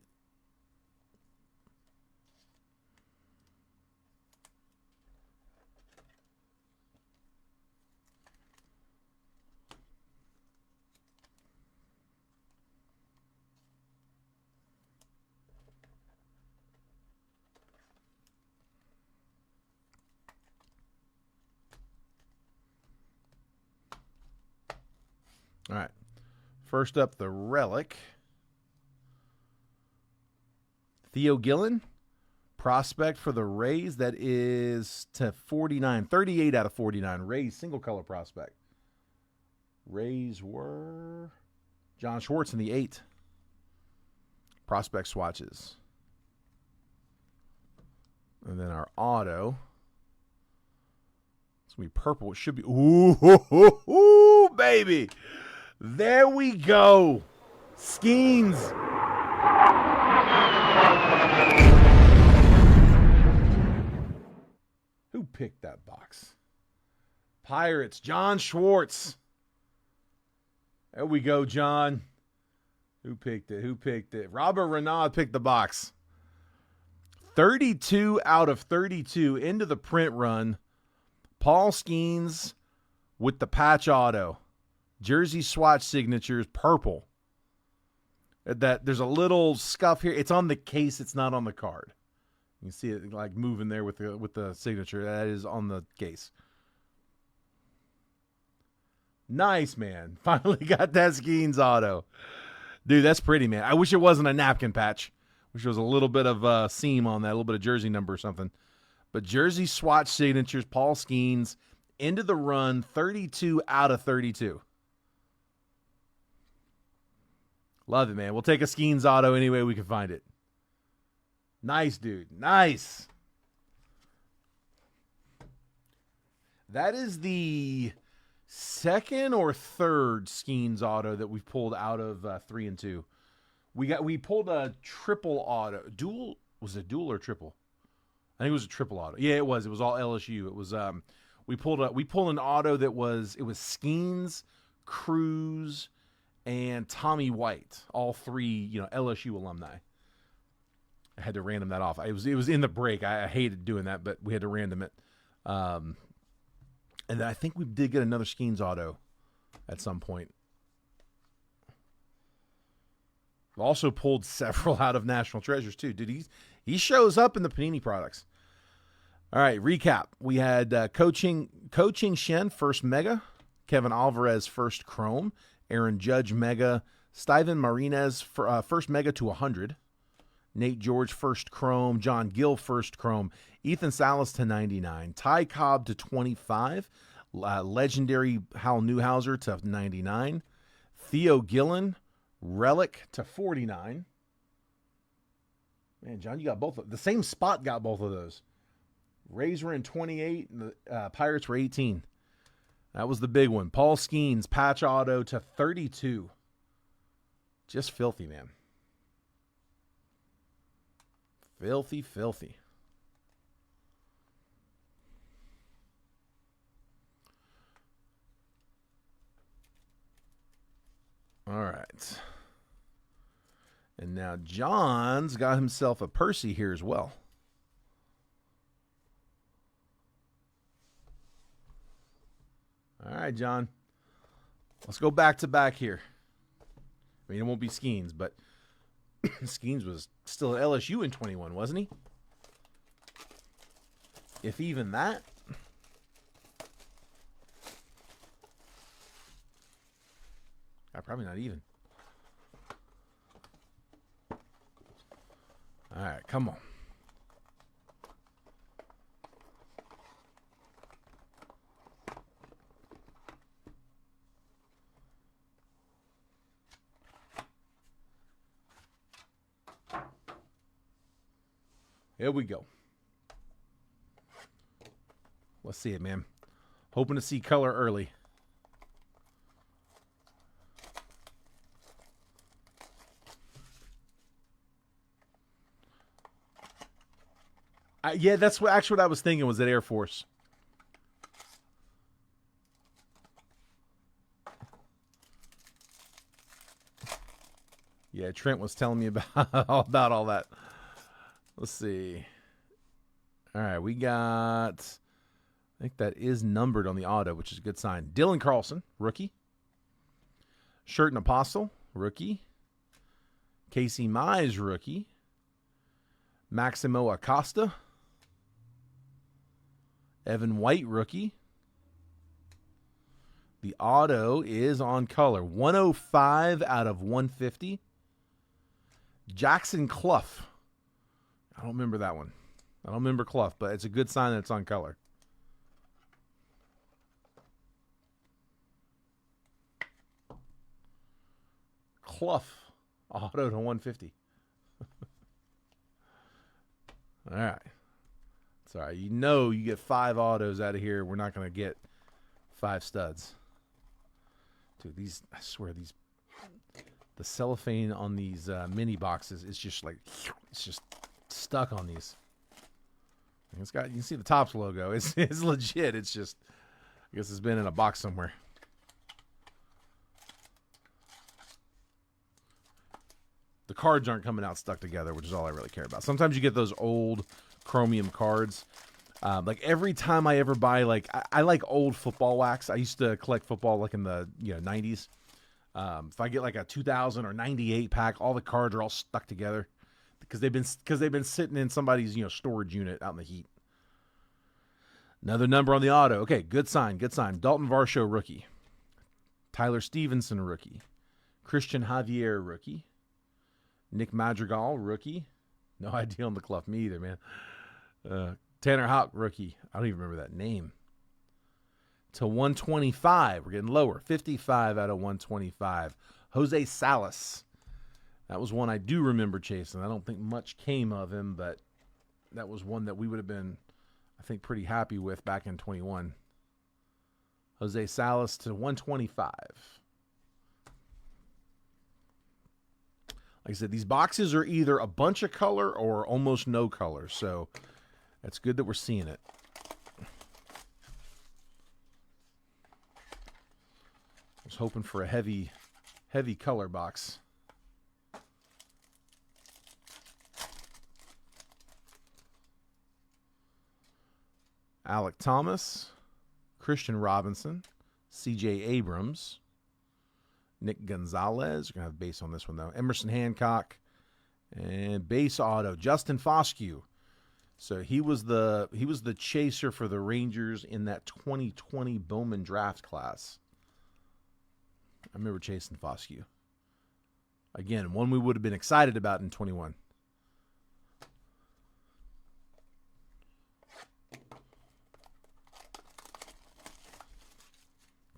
All right. First up, the relic. Theo Gillen, prospect for the Rays. That is to 49. 38 out of 49. Rays, single color prospect. Rays were John Schwartz in the 8. Prospect swatches. And then our auto. It's going to be purple. It should be. Ooh, baby. There we go. Skeens. Who picked that box? Pirates. John Schwartz. There we go, John. Who picked it? Who picked it? Robert Renaud picked the box. 32 out of 32 into the print run. Paul Skeens with the patch auto. Jersey swatch signatures, purple. That there's a little scuff here. It's on the case. It's not on the card. You can see it like moving there with the signature. That is on the case. Nice, man. Finally got that Skeens auto. Dude, that's pretty, man. I wish it wasn't a napkin patch. Wish it was a little bit of seam on that, a little bit of jersey number or something. But jersey swatch signatures, Paul Skeens, into the run, 32 out of 32. Love it, man. We'll take a Skeens auto any way we can find it. Nice, dude. Nice. That is the second or third Skeens auto that we've pulled out of 3 and 2. We pulled a triple auto. Dual, was it dual or triple? I think it was a triple auto. Yeah, it was. It was all LSU. It was we pulled an auto that was Skeens, Cruz, and Tommy White. All three, LSU alumni. I had to random that off. It was in the break. I hated doing that, but we had to random it. And then I think we did get another Skeens auto at some point. We also pulled several out of National Treasures too. Dude, he shows up in the Panini products. All right, recap. We had Coaching Shen, first Mega. Kevin Alvarez, first Chrome. Aaron Judge, Mega. Steven Marinez, first Mega to 100. Nate George, first Chrome. John Gill, first Chrome. Ethan Salas to 99. Ty Cobb to 25. Legendary Hal Newhouser to 99. Theo Gillen, Relic to 49. Man, John, you got both. The same spot got both of those. Rays were in 28, and the Pirates were 18. That was the big one. Paul Skeens, patch auto to 32. Just filthy, man. Filthy, filthy. All right. And now John's got himself a Percy here as well. All right, John. Let's go back to back here. I mean, it won't be Skeens, but Skeens was still at LSU in 21, wasn't he? If even that. Probably not even. All right, come on. Here we go. Let's see it, man. Hoping to see color early. Yeah, that's what I was thinking was that Air Force. Yeah, Trent was telling me about all that. Let's see. All right, we got, I think that is numbered on the auto, which is a good sign. Dylan Carlson, rookie. Shirt and Apostle, rookie. Casey Mize, rookie. Maximo Acosta. Evan White, rookie. The auto is on color. 105 out of 150. Jackson Clough. I don't remember that one. I don't remember Clough, but it's a good sign that it's on color. Clough. Auto to 150. All right. Sorry, you get 5 autos out of here. We're not going to get 5 studs. Dude, I swear, the cellophane on these mini boxes is just it's just stuck on these. You can see the Topps logo. It's legit. It's just, I guess it's been in a box somewhere. The cards aren't coming out stuck together, which is all I really care about. Sometimes you get those old chromium cards. Like every time I ever buy, I like old football wax. I used to collect football like in the 90s. If I get like a 2000 or 98 pack, all the cards are all stuck together. because they've been sitting in somebody's storage unit out in the heat. Another number on the auto. Okay, good sign. Good sign. Dalton Varsho, rookie. Tyler Stevenson, rookie. Christian Javier, rookie. Nick Madrigal, rookie. No idea on the Clough. Me either, man. Tanner Houck, rookie. I don't even remember that name. To 125. We're getting lower. 55 out of 125. Jose Salas. That was one I do remember chasing. I don't think much came of him, but that was one that we would have been, I think, pretty happy with back in 21. Jose Salas to 125. Like I said, these boxes are either a bunch of color or almost no color, so that's good that we're seeing it. I was hoping for a heavy color box. Alec Thomas, Christian Robinson, C.J. Abrams, Nick Gonzalez. We're going to have base on this one, though. Emerson Hancock, and base auto, Justin Foscue. So he was the chaser for the Rangers in that 2020 Bowman draft class. I remember chasing Foscue. Again, one we would have been excited about in 21.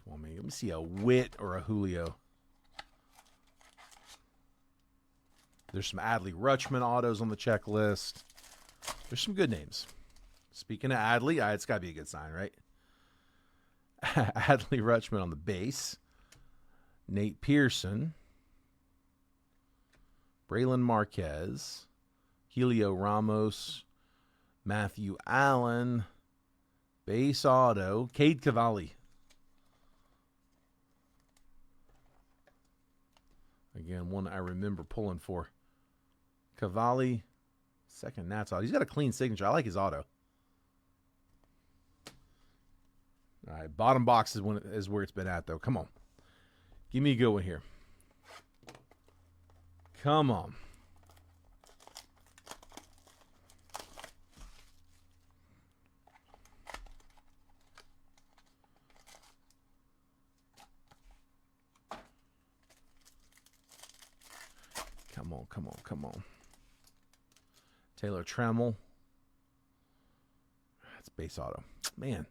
Come on, man. Let me see a Witt or a Julio. There's some Adley Rutschman autos on the checklist. There's some good names. Speaking of Adley, it's got to be a good sign, right? Adley Rutschman on the base. Nate Pearson. Braylon Marquez. Helio Ramos. Matthew Allen. Base auto. Cade Cavalli. Again, one I remember pulling for. Cavalli. Second Nats auto. He's got a clean signature. I like his auto. All right, bottom box is where it's been at, though. Come on. Give me a good one here. Come on. Come on, come on, come on. Taylor Trammell. That's base auto. Man,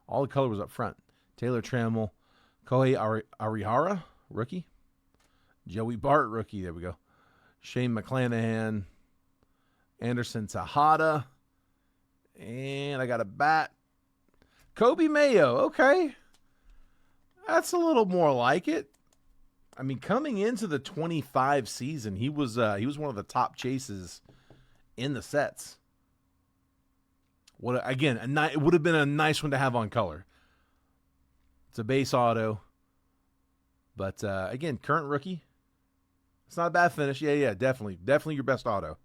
all the color was up front. Taylor Trammell. Kohei Arihara, rookie. Joey Bart, rookie. There we go. Shane McClanahan. Anderson Tejada. And I got a bat. Kobe Mayo. Okay. That's a little more like it. I mean, coming into the 25 season, he was one of the top chases in the sets. It would have been a nice one to have on color. It's a base auto. But, again, current rookie. It's not a bad finish. Yeah, definitely. Definitely your best auto.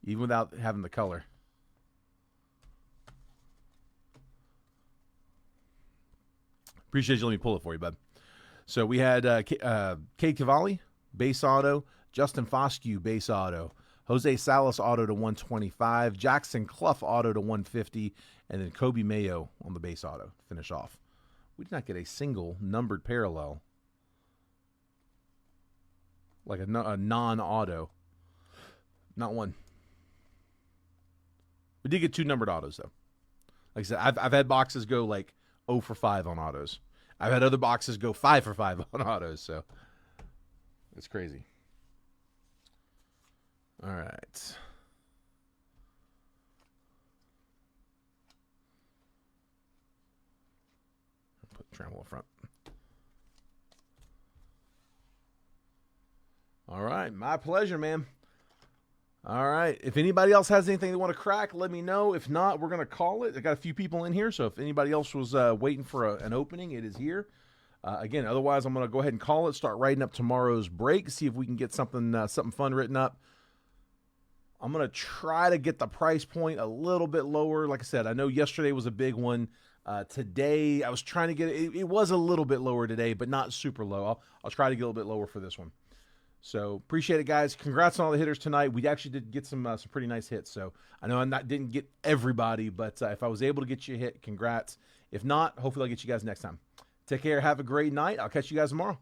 Even without having the color. Appreciate you letting me pull it for you, bud. So we had Cade Cavalli, base auto. Justin Foscue, base auto. Jose Salas, auto to 125. Jackson Clough, auto to 150. And then Kobe Mayo on the base auto. Finish off. We did not get a single numbered parallel. Like a non-auto. Not one. We did get two numbered autos, though. Like I said, I've had boxes go like 0 for 5 on autos. I've had other boxes go 5 for 5 on autos, so it's crazy. All right. Put Trammell up front. All right, my pleasure, man. All right, if anybody else has anything they want to crack, let me know. If not, we're going to call it. I got a few people in here, so if anybody else was waiting for an opening, it is here. Again, otherwise, I'm going to go ahead and call it, start writing up tomorrow's break, see if we can get something fun written up. I'm going to try to get the price point a little bit lower. Like I said, I know yesterday was a big one. Today, I was trying to get it. It was a little bit lower today, but not super low. I'll try to get a little bit lower for this one. So appreciate it, guys. Congrats on all the hitters tonight. We actually did get some pretty nice hits. So I know didn't get everybody, but if I was able to get you a hit, congrats. If not, hopefully I'll get you guys next time. Take care. Have a great night. I'll catch you guys tomorrow.